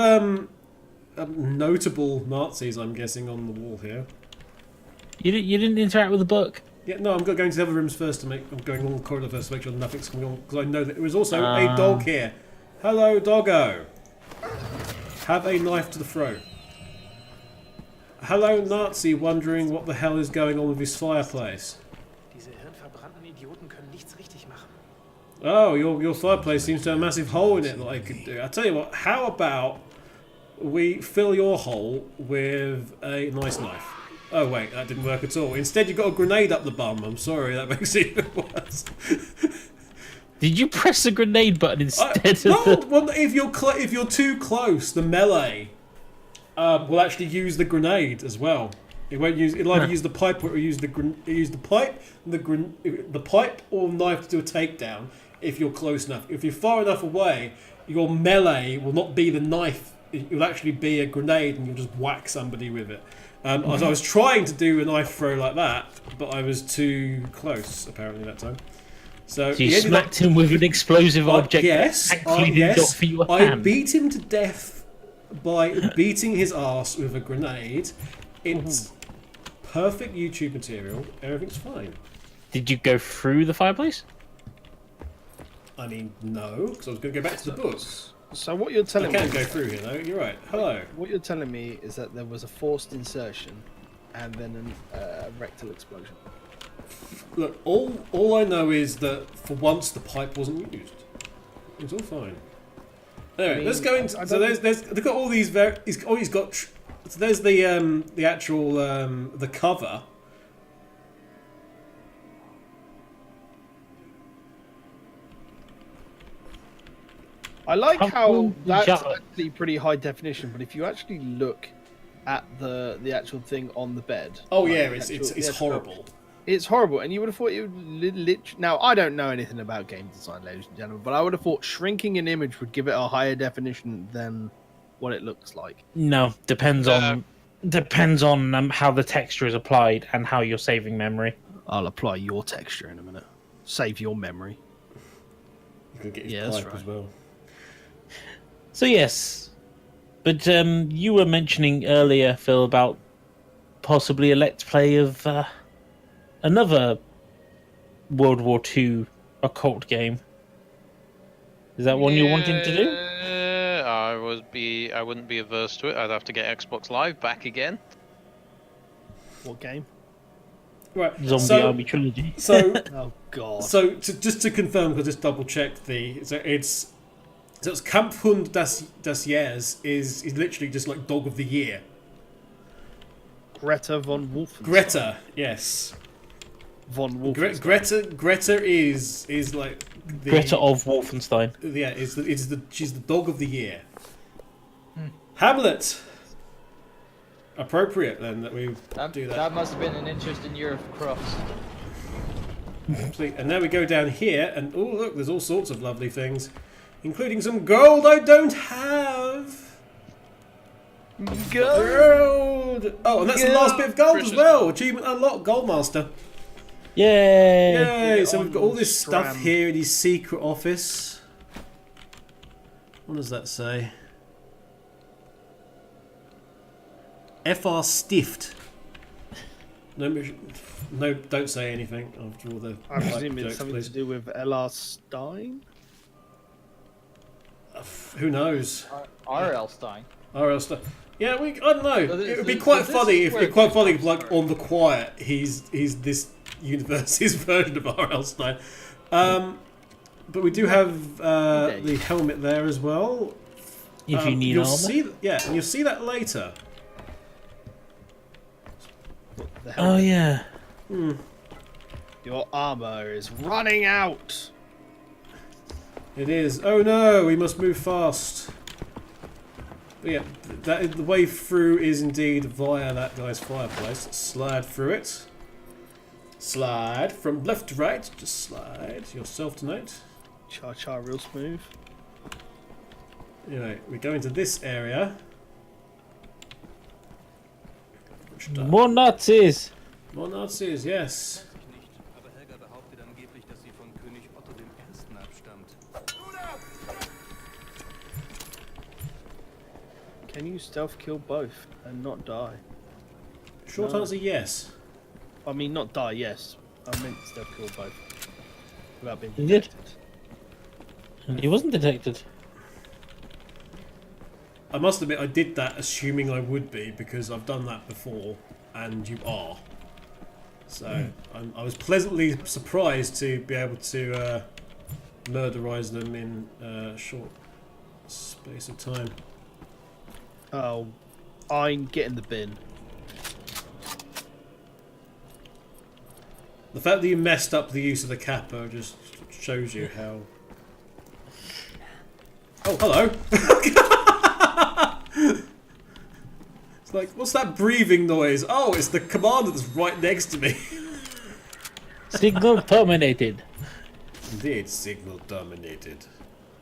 notable Nazis, I'm guessing, on the wall here. You didn't interact with the book? Yeah, no, I'm going to the other rooms first I'm going along the corridor first to make sure nothing's coming on, because I know that there is also a dog here. Hello, doggo. Have a knife to the throat. Hello, Nazi, wondering what the hell is going on with his fireplace. Oh, your fireplace seems to have a massive hole in it that I could do. I tell you what, how about we fill your hole with a nice knife? Oh wait, that didn't work at all. Instead, you got a grenade up the bum. I'm sorry, that makes it even worse. Did you press the grenade button instead of no, the... well, if you're too close, the melee will actually use the grenade as well. It won't use. It'll either use the pipe or it'll use the pipe, the pipe or knife to do a takedown. If you're close enough, if you're far enough away, your melee will not be the knife. It will actually be a grenade, and you'll just whack somebody with it. I was trying to do a knife throw like that, but I was too close apparently that time. So you smacked him with an explosive object. Yes, I beat him to death by beating his ass with a grenade. It's perfect YouTube material. Everything's fine. Did you go through the fireplace? I mean, no, because I was going to go back to the books. So what you're telling me... I can't go through here, though. You're right. Hello. What you're telling me is that there was a forced insertion and then a rectal explosion. Look, all I know is that for once the pipe wasn't used. It's all fine. Anyway, let's go into... So they've got all these... He's got... So there's the actual... the cover. I like how that's actually pretty high definition, but if you actually look at the actual thing on the bed... Oh yeah, it's horrible. It's horrible, and you would have thought it would literally... Now, I don't know anything about game design, ladies and gentlemen, but I would have thought shrinking an image would give it a higher definition than what it looks like. No, depends on how the texture is applied and how you're saving memory. I'll apply your texture in a minute. Save your memory. You can get his pipe as well. So yes, but you were mentioning earlier, Phil, about possibly a let's play of another World War II occult game. Is that one you're wanting to do? I wouldn't be averse to it. I'd have to get Xbox Live back again. What game? Right, Zombie Army Trilogy. So, oh god. So just to confirm, because I just double checked it's Kampfhund das Jahres is literally just like Dog of the Year. Greta von Wolfenstein. Greta, yes. Von Wolfenstein. Greta is like the Greta of Wolfenstein. Yeah, she's the Dog of the Year. Hamlet. Appropriate then that we do that. That must have been an interesting year of cross. And now we go down here, and oh look, there's all sorts of lovely things, including some gold I don't have. Gold. Oh, and that's the last bit of gold as well. Achievement unlocked, Goldmaster. Yay! Yay! So we've got all this stuff here in his secret office. What does that say? FR Stift. No, don't say anything after all the. I presume it's something to do with LR Stein. Who knows? R.L. Stein. R.L. Stein. Yeah, I don't know. It would be quite funny if like on the quiet, he's this universe's version of R.L. Stein. But we do have the helmet there as well. If you need armor. And you'll see that later. Oh yeah. Your armor is running out. It is. Oh no, we must move fast. But yeah, the way through is indeed via that guy's fireplace. Let's slide through it. Slide from left to right. Just slide yourself tonight. Cha-cha real smooth. Anyway, we go into this area. More Nazis! More Nazis, yes. Can you stealth kill both and not die? Short answer, yes. I mean, not die, yes. I meant stealth kill both. Without being detected. He wasn't detected. I must admit, I did that assuming I would be, because I've done that before, and you are. So, I was pleasantly surprised to be able to murderize them in a short space of time. Oh, I'm getting the bin. The fact that you messed up the use of the kappa just shows you how... Oh, hello! It's like, what's that breathing noise? Oh, it's the commander that's right next to me. Signal terminated. Indeed, signal terminated.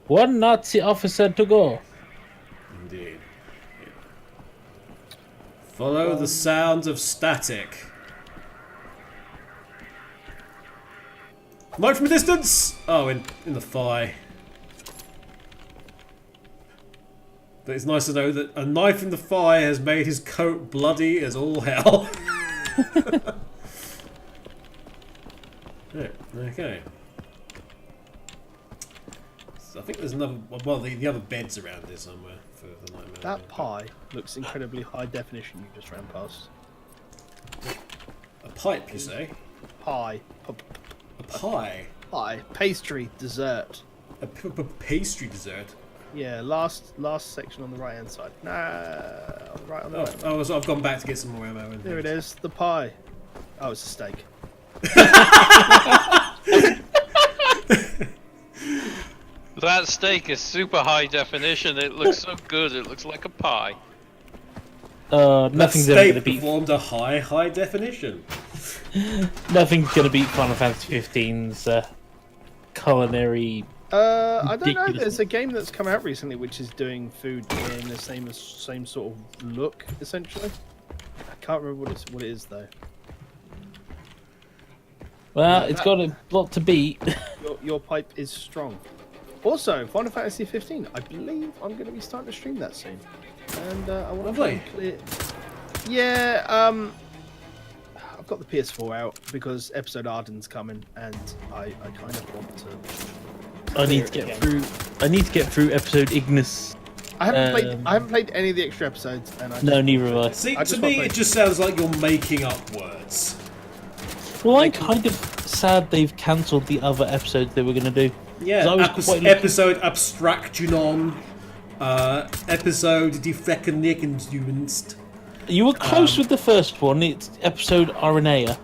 One Nazi officer to go. Indeed. Follow the sounds of static. Knife from a distance! Oh, in the thigh. But it's nice to know that a knife in the thigh has made his coat bloody as all hell. Right, okay. So I think there's another... Well, the other bed's around here somewhere for the nightmare. That pie looks incredibly high definition you just ran past. A pipe, you say? Pie. A pie? Pie. Pastry. Dessert. A pastry dessert? Yeah, last section on the right hand side. Nah, right on the right. Oh, so I've gone back to get some more ammo. There it is, the pie. Oh, it's a steak. That steak is super high definition. It looks so good. It looks like a pie. Nothing's ever gonna beat. Performed a high definition. Nothing's gonna beat Final Fantasy 15's culinary. I don't know. There's a game that's come out recently which is doing food in the same sort of look, essentially. I can't remember what it is though. Well, it's got a lot to beat. Your pipe is strong. Also, Final Fantasy 15. I believe I'm going to be starting to stream that soon, and I want to clear. Yeah, I've got the PS4 out because episode Arden's coming, and I kind of want to. I need to get through. I need to get through episode Ignis. I haven't played any of the extra episodes, and no, neither have I. See, to me, it just sounds like you're making up words. Well, I'm kind of sad they've cancelled the other episodes they were going to do. Yeah, episode Abstractionon, episode Die Fleckennickendienst. You were close with the first one. It's episode RNA,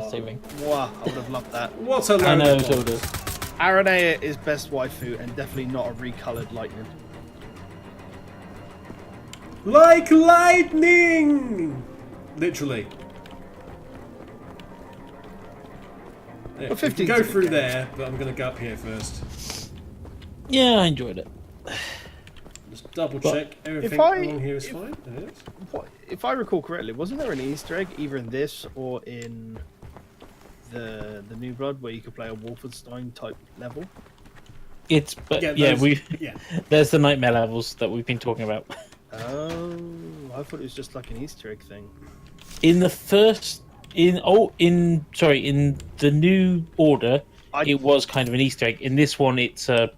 same thing. Wow, I would have loved that. What a load I know, of so does. Aranea is best waifu and definitely not a recolored lightning. Like lightning! Literally. Yeah, Well, we can 15's go a good through game. there, but I'm going to go up here first. Yeah, I enjoyed it. Just double check everything along here is fine. It is. If I recall correctly, wasn't there an Easter egg either in this or in the New Blood where you could play a Wolfenstein type level? It's there's the nightmare levels that we've been talking about. Oh, I thought it was just like an Easter egg thing. In the first, in the New Order, it was kind of an Easter egg. In this one, it's a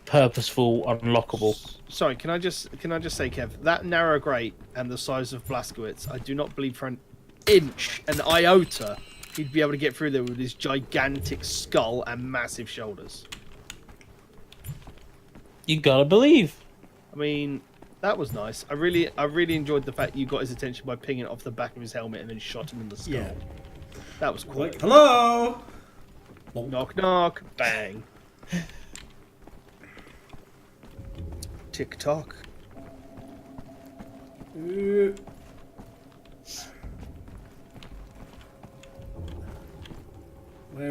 purposeful unlockable. Sorry, can I just say, Kev, that narrow grate and the size of Blazkowicz, I do not believe for an inch, an iota, he'd be able to get through there with his gigantic skull and massive shoulders. You gotta believe. I mean, that was nice. I really enjoyed the fact you got his attention by pinging it off the back of his helmet and then shot him in the skull. Yeah. That was cool. Like, hello! Knock, knock, bang. Tick tock. Where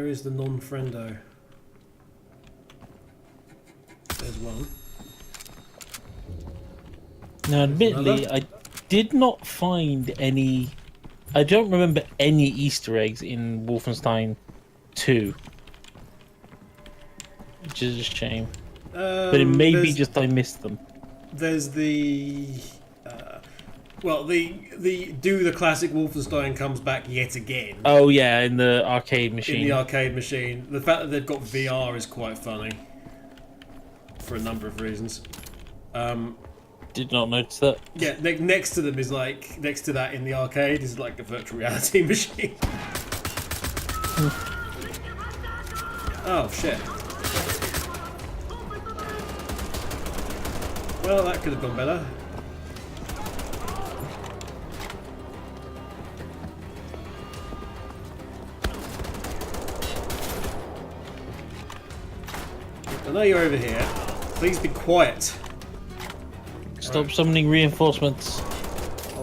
is the non-friendo? There's one. Now, admittedly, I did not find any. I don't remember any Easter eggs in Wolfenstein 2, which is a shame. But it may be just I missed them. There's the the classic Wolfenstein comes back yet again. Oh yeah, in the arcade machine. In the arcade machine, the fact that they've got VR is quite funny for a number of reasons. Did not notice that. Yeah, next to them is like next to that in the arcade is like a virtual reality machine. Oh shit. Well, that could have gone better. I know you're over here. Please be quiet. Stop summoning reinforcements.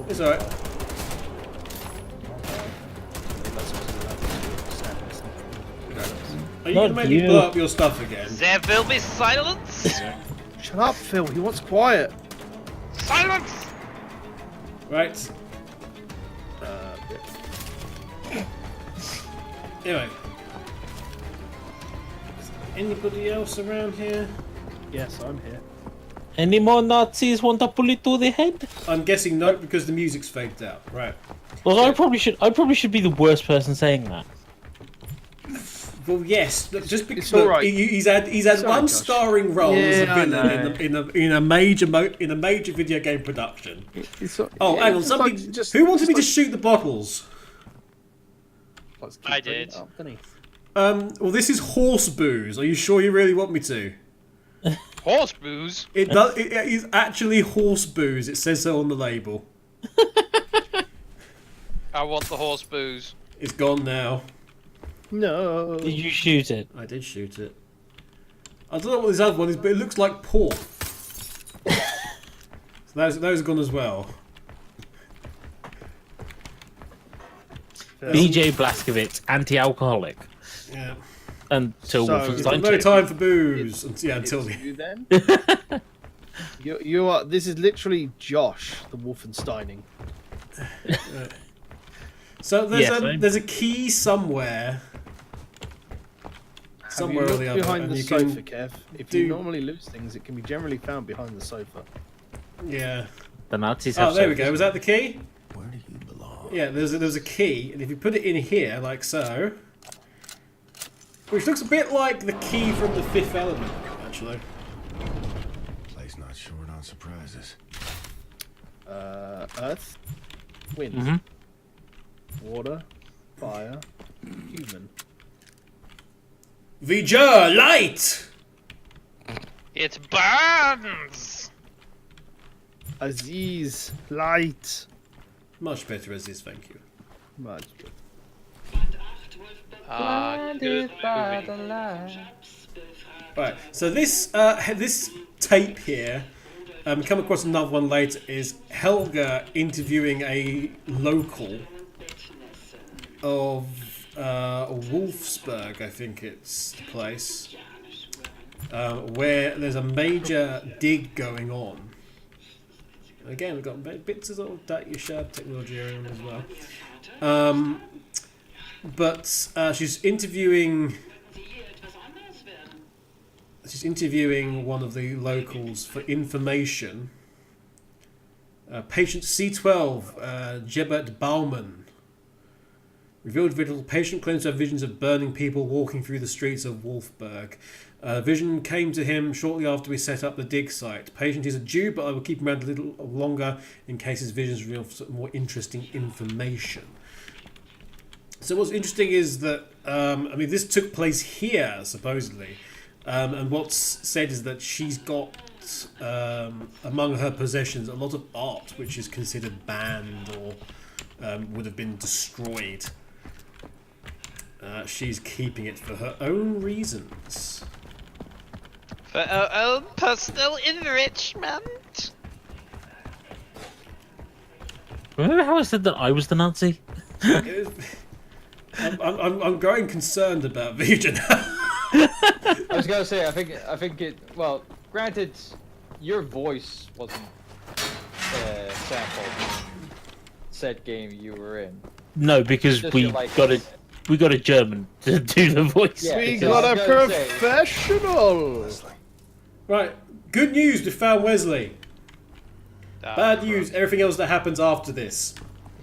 It's alright. Are you going to make me blow up your stuff again? There will be silence. Shut up, Phil. He wants quiet. Silence. Right. Anyway. Is anybody else around here? Yes, I'm here. Any more Nazis want a bullet to the head? I'm guessing no, because the music's faded out. Right. Well, I probably should be the worst person saying that. Well, yes. Look, just because all right. he's had one Josh. starring role as a Yeah, I villain know. in a major video game production. Oh, hang on. Just Somebody. like- just- Who wanted just me to like- shoot the bottles? Let's keep I bringing did. it up, didn't he? Well, this is horse booze. Are you sure you really want me to? Horse booze. It does. It is actually horse booze. It says so on the label. I want the horse booze. It's gone now. No. Did you shoot it? I did shoot it. I don't know what this other one is, but it looks like pork. So those are gone as well. BJ Blazkowicz, anti-alcoholic. Yeah. Until So- Wolfenstein No 2. time for booze. Until the. You then? you are. This is literally Josh, the Wolfensteining. So there's Yes, there's a key somewhere. Have you Somewhere or looked the other, behind and the you sofa, can Kev? If do- you normally lose things, it can be generally found behind the sofa. Yeah. The Nazis have Oh, there we sofas. go. Was that the key? Where do you belong? Yeah. There's a key, and if you put it in here like so, which looks a bit like the key from the Fifth Element, actually. Place not short on surprises. Earth, wind, Mhm. water, fire, human. Vijay, light. It burns. Aziz, light. Much better as is, thank you. Much better. Good movie. Right. So this tape here, come across another one later, is Helga interviewing a local of Wolfsburg, I think it's the place, where there's a major dig going on. Again, we've got bits of little data shard technology around as well. But she's interviewing one of the locals for information. Patient C12, Gebert Baumann. Revealed vital. Patient claims to have visions of burning people walking through the streets of Wolfsburg. Vision came to him shortly after we set up the dig site. Patient is a Jew, but I will keep him around a little longer in case his visions reveal some more interesting information. So what's interesting is that, this took place here, supposedly. And what's said is that she's got, among her possessions, a lot of art which is considered banned or would have been destroyed. She's keeping it for her own reasons. For our own personal enrichment. Remember how I said that I was the Nazi? I'm growing concerned about Vijay. I was gonna say, I think it. Well, granted, your voice wasn't sampled in said game you were in. No, because Just we your likeness. got a German to do the voice. Yeah, We because got I a was gonna say- professional. Right, good news, we found Wesley. Bad news, everything else that happens after this.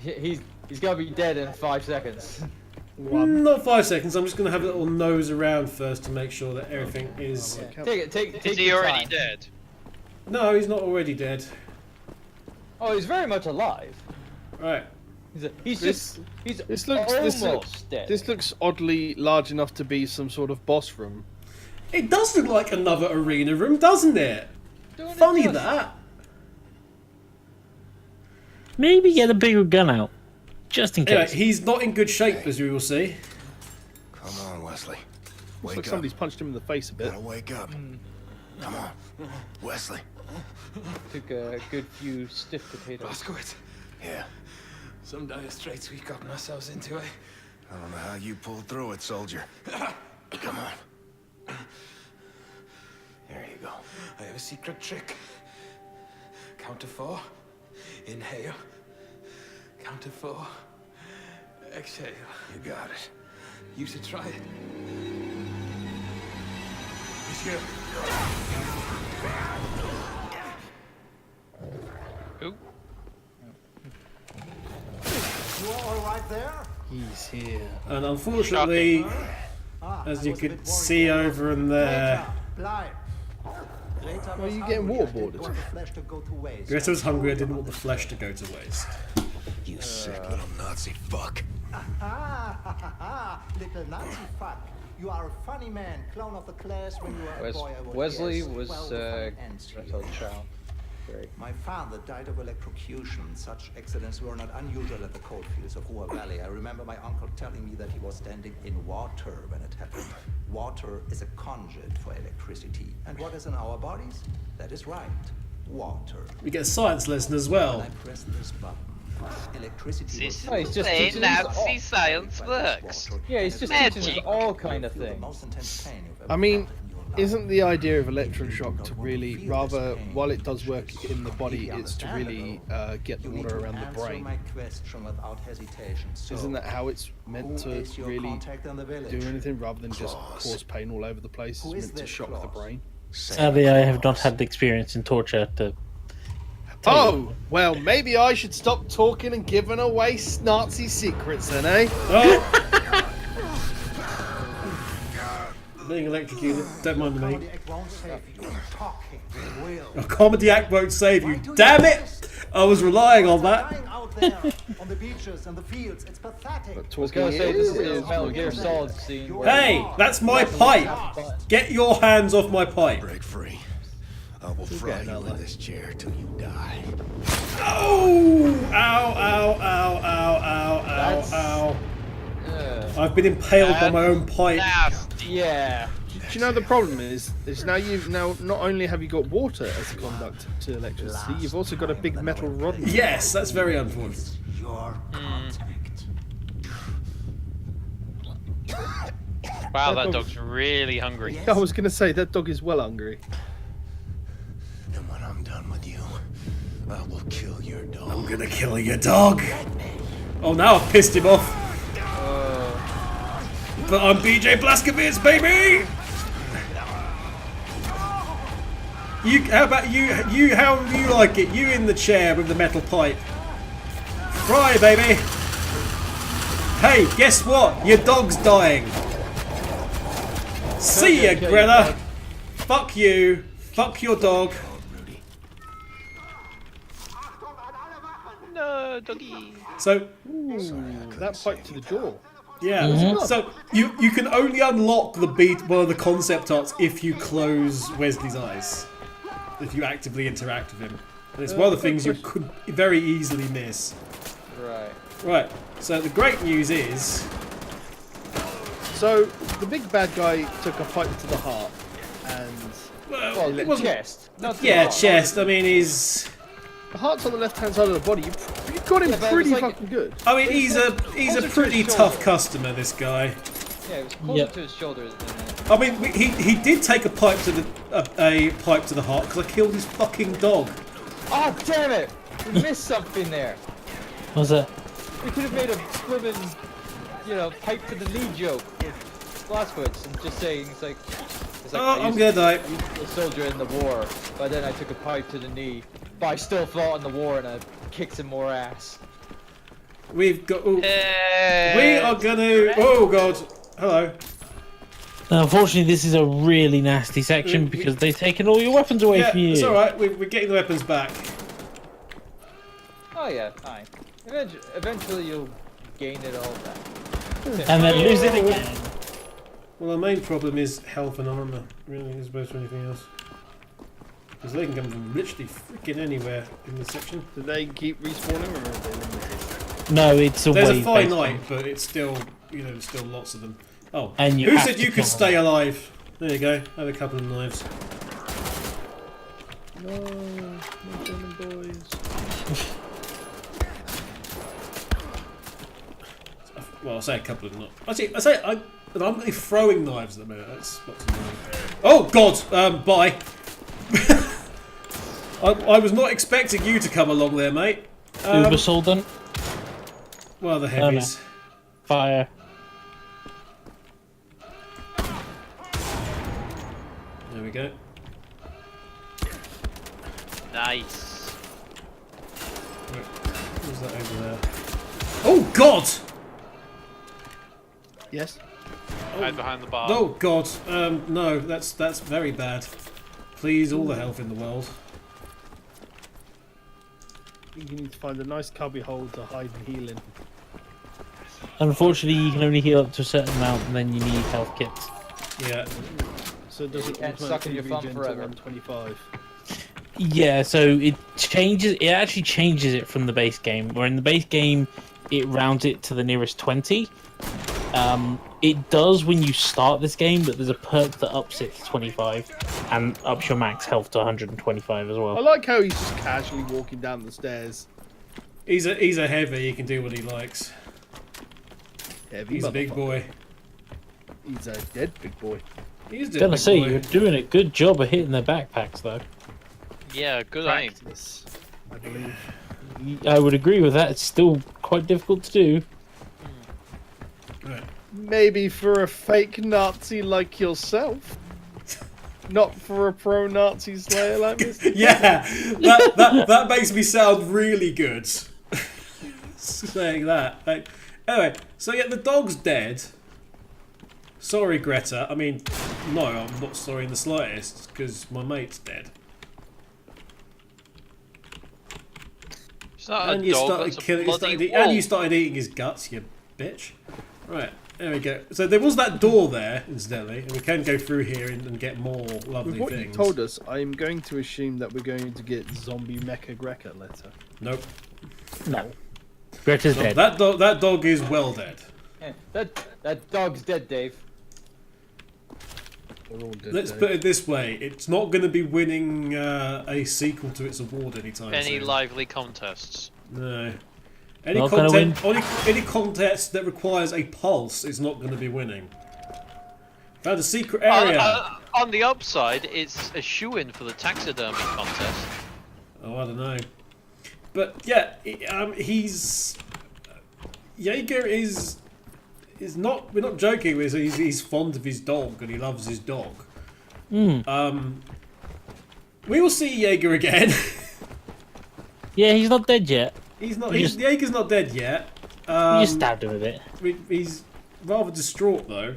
He's gonna be dead in 5 seconds. Not 5 seconds, I'm just going to have a little nose around first to make sure that everything is... Take Is he your already time. dead? No, he's not already dead. Oh, he's very much alive. Right. He's This almost looks dead. this looks oddly large enough to be some sort of boss room. It does look like another arena room, doesn't it? Funny that. Maybe get a bigger gun out, just in Anyway, case. he's not in good shape, as we will see. Come on, Wesley. Looks like somebody's punched him in the face a bit. Gotta wake up. Come on, Wesley. Took a good few stiff potatoes. Blazkowicz. Yeah. Some dire straits we've gotten ourselves into, eh? I don't know how you pulled through it, soldier. Come on. There you go. I have a secret trick. Count to 4. Inhale. Count to 4. Exhale. You got it. You should try it. Monsieur. Ooh. You all right there? He's here. And unfortunately, as you could see over in there, Greta Well, you getting waterboarded? Greta was hungry and didn't want the flesh to go to waste. You sick little Nazi fuck. Little Nazi fuck. You are a funny man, clown of the class when you were a boy. I would Wesley guess. was Well, the fun ends here. Gretel Chow. Great. My father died of electrocution. Such accidents were not unusual at the coalfields of Ruhr Valley. I remember my uncle telling me that he was standing in water when it happened. Water is a conduit for electricity. And what is in our bodies? That is right. Water. We get a science lesson as When well. I press this button, electricity Oh, will he's just flow. teaching us all. Nazi science works. Yeah, he's just teaching us all kind of things. I mean, isn't the idea of electroshock to really, rather, while it does work in the body, it's to really get the water around the brain? Isn't that how it's meant to really do anything, rather than just cause pain all over the place? It's meant to shock the brain. Sadly, I have not had the experience in torture to. Oh, well, maybe I should stop talking and giving away Nazi secrets then, eh? Oh! Being electrocuted, don't mind me. A comedy act won't save you. Damn it! I was relying on that. On the beaches and the fields, it's pathetic. But I was talking gonna say this is is Metal Gear Solid scene. where- Hey, that's my pipe. Get your hands off my pipe. Break free. I will fry you in this chair till you die. Oh! Ow! Ow! Ow! Ow! Ow! Ow! Ow! I've been impaled by my own pipe. Yeah. Do you know the problem is now not only have you got water as a conduct to electricity, you've also got a big metal rod. Yes, that's very unfortunate. Your contact. Wow, that dog's really hungry. I was going to say that dog is well hungry. And when I'm done with you, I will kill your dog. I'm gonna kill your dog. Oh, now I've pissed him off. But I'm BJ Blazkowicz, baby. How about you? How do you like it? You in the chair with the metal pipe. Fry, baby. Hey, guess what? Your dog's dying. See ya, Greta. Fuck you. Fuck your dog. No, doggy. So, That pipe to the jaw. yeah. So you can only unlock the one of the concept arts if you close Wesley's eyes. If you actively interact with him. And it's one of the things you could very easily miss. Right. Right. So the great news is, So the big bad guy took a pipe to the heart, and Well, it the wasn't. chest. Not the Yeah, heart. chest. I mean, he's. the heart's on the left-hand side of the body. You got him Yeah, but it pretty was like- fucking good. I mean, he's a closer to pretty his tough shoulder. customer. This guy. Yeah, it was closer to his shoulders than I mean, he did take a pipe to the a pipe to the heart because I killed his fucking dog. Oh, damn it! We missed something there. Was that? We could have made a swimming, pipe to the knee joke with Blazkowicz and just saying, it's like Oh, I I'm used gonna die. to be a soldier in the war, but then I took a pipe to the knee, but I still fought in the war and I kicked some more ass. We've got. Ooh, we are gonna. Oh god. Hello. Now, unfortunately, this is a really nasty section because they've taken all your weapons away Yeah, from you. it's all right. We're getting the weapons back. Oh yeah, fine. Eventually you'll gain it all back. And then lose it again. Well, our main problem is health and armor, really, as opposed to anything else. Because they can come from literally freaking anywhere in this section. Do they keep respawning, or are they limited? No, it's a There's a wave-based finite, one. but it's still, there's still lots of them. Oh, And you who have said to you could kill stay alive? There you go. Have a couple of knives. No, no German boys. Well, I say a couple of knives. I'm only throwing knives at the minute. That's what's annoying. Oh God! Bye. I was not expecting you to come along there, mate. Uber Solden. Well, the heavies. Fire. There we go. Nice. What was that over there? Oh God! Yes. Hide behind the bar. Oh God! No, that's very bad. Please, all the health in the world. You need to find a nice cubby hole to hide and heal in. Unfortunately, you can only heal up to a certain amount, and then you need health kits. Yeah. So does it can't suck in your thumb regen to forever. 125? Yeah, so it changes. It actually changes it from the base game. Where in the base game, it rounds it to the nearest 20. It does when you start this game, but there's a perk that ups it to 25 and ups your max health to 125 as I well. like how he's just casually walking down the stairs. He's a heavy. He can do what he likes. Heavy He's a big motherfucker. boy. He's a dead big boy. He's a dead Gonna big say boy. you're doing a good job of hitting their backpacks, though. Yeah, good aim. Practice, I believe. I would agree with that. It's still quite difficult to do. Right. Maybe for a fake Nazi like yourself. Not for a pro-Nazi slayer like Mr. Yeah, that makes me sound really good. Saying that. Like, anyway, so yeah, the dog's dead. Sorry, Greta. I mean, no, I'm not sorry in the slightest, because my mate's dead. It's not And a you dog, started that's a killing, bloody and you wolf. started eating his guts, you bitch. Right, there we go. So there was that door there, incidentally, and we can go through here and get more lovely With what things. you told us, I'm going to assume that we're going to get zombie Mecha Greta later. Nope. No. Greta's No, dead. that dog is well dead. That dog's dead, Dave. We're all dead. Let's put it this way: it's not going to be winning a sequel to its award anytime Any soon. lively contests. No. Any Not gonna any contest that requires a pulse is not going to be winning. Found a secret area. On the upside, it's a shoo-in for the taxidermy contest. Oh, I don't know. But yeah, he's Jäger is not. We're not joking. He's fond of his dog and he loves his dog. Mm. We will see Jäger again. Yeah, he's not dead yet. He's not. You just- Jäger's not dead yet. You just stabbed him a bit. He's rather distraught though.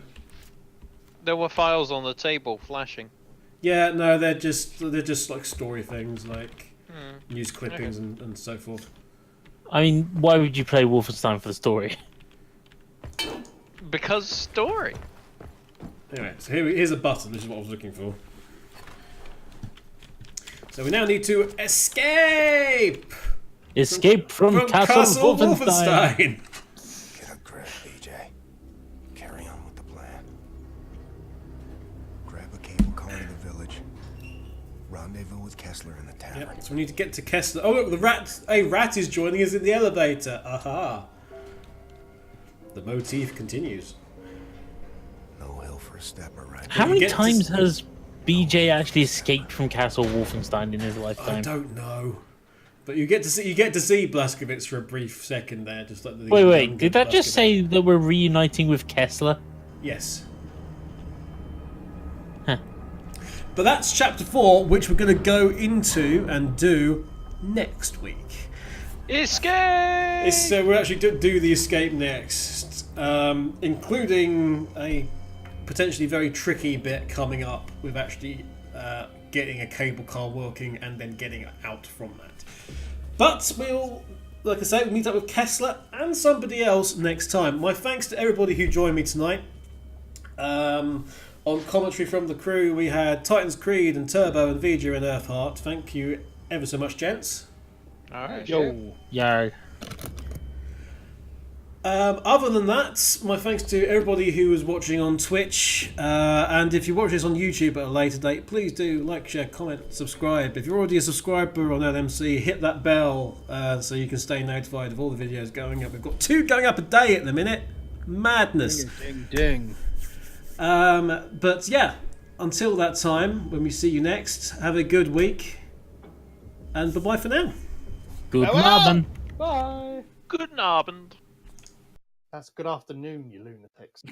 There were files on the table flashing. Yeah, no, they're just like story things, like news clippings and so forth. I mean, why would you play Wolfenstein for the story? Because story. Anyway, so here's a button. This is what I was looking for. So we now need to escape. Escape from Castle Wolfenstein. Get up, Greta, BJ. Carry on with the plan. Grab a cable car to the village. Rendezvous with Kessler in the tavern. Yep, so we need to get to Kessler. Oh look, the rat! A rat is joining us in the elevator. Aha! The motif continues. No hill for a stepper, right? How you many get to times has BJ actually escaped from Castle Wolfenstein in his I lifetime? don't know, but you get to see Blazkowicz for a brief second there, just like the Wait, younger did that just Blazkowicz. say that we're reuniting with Kessler? Yes. Huh. But that's chapter 4, which we're going to go into and do next week. Escape! So we'll actually do the escape next, including a potentially very tricky bit coming up with actually getting a cable car working and then getting out from that. But we'll, like I say, we'll meet up with Kessler and somebody else next time. My thanks to everybody who joined me tonight. On commentary from the crew, we had Titans Creed and Turbo and Vija and Earthheart. Thank you ever so much, gents. Alright. Yo. Yeah. Other than that, my thanks to everybody who was watching on Twitch. And if you watch this on YouTube at a later date, please do like, share, comment, subscribe. If you're already a subscriber on LMC, hit that bell so you can stay notified of all the videos going up. We've got 2 going up a day at the minute. Madness. Ding, ding, ding. But yeah, until that time, when we see you next, have a good week. And bye-bye for now. Good Abend. Bye. Good Abend. That's good afternoon, you lunatics.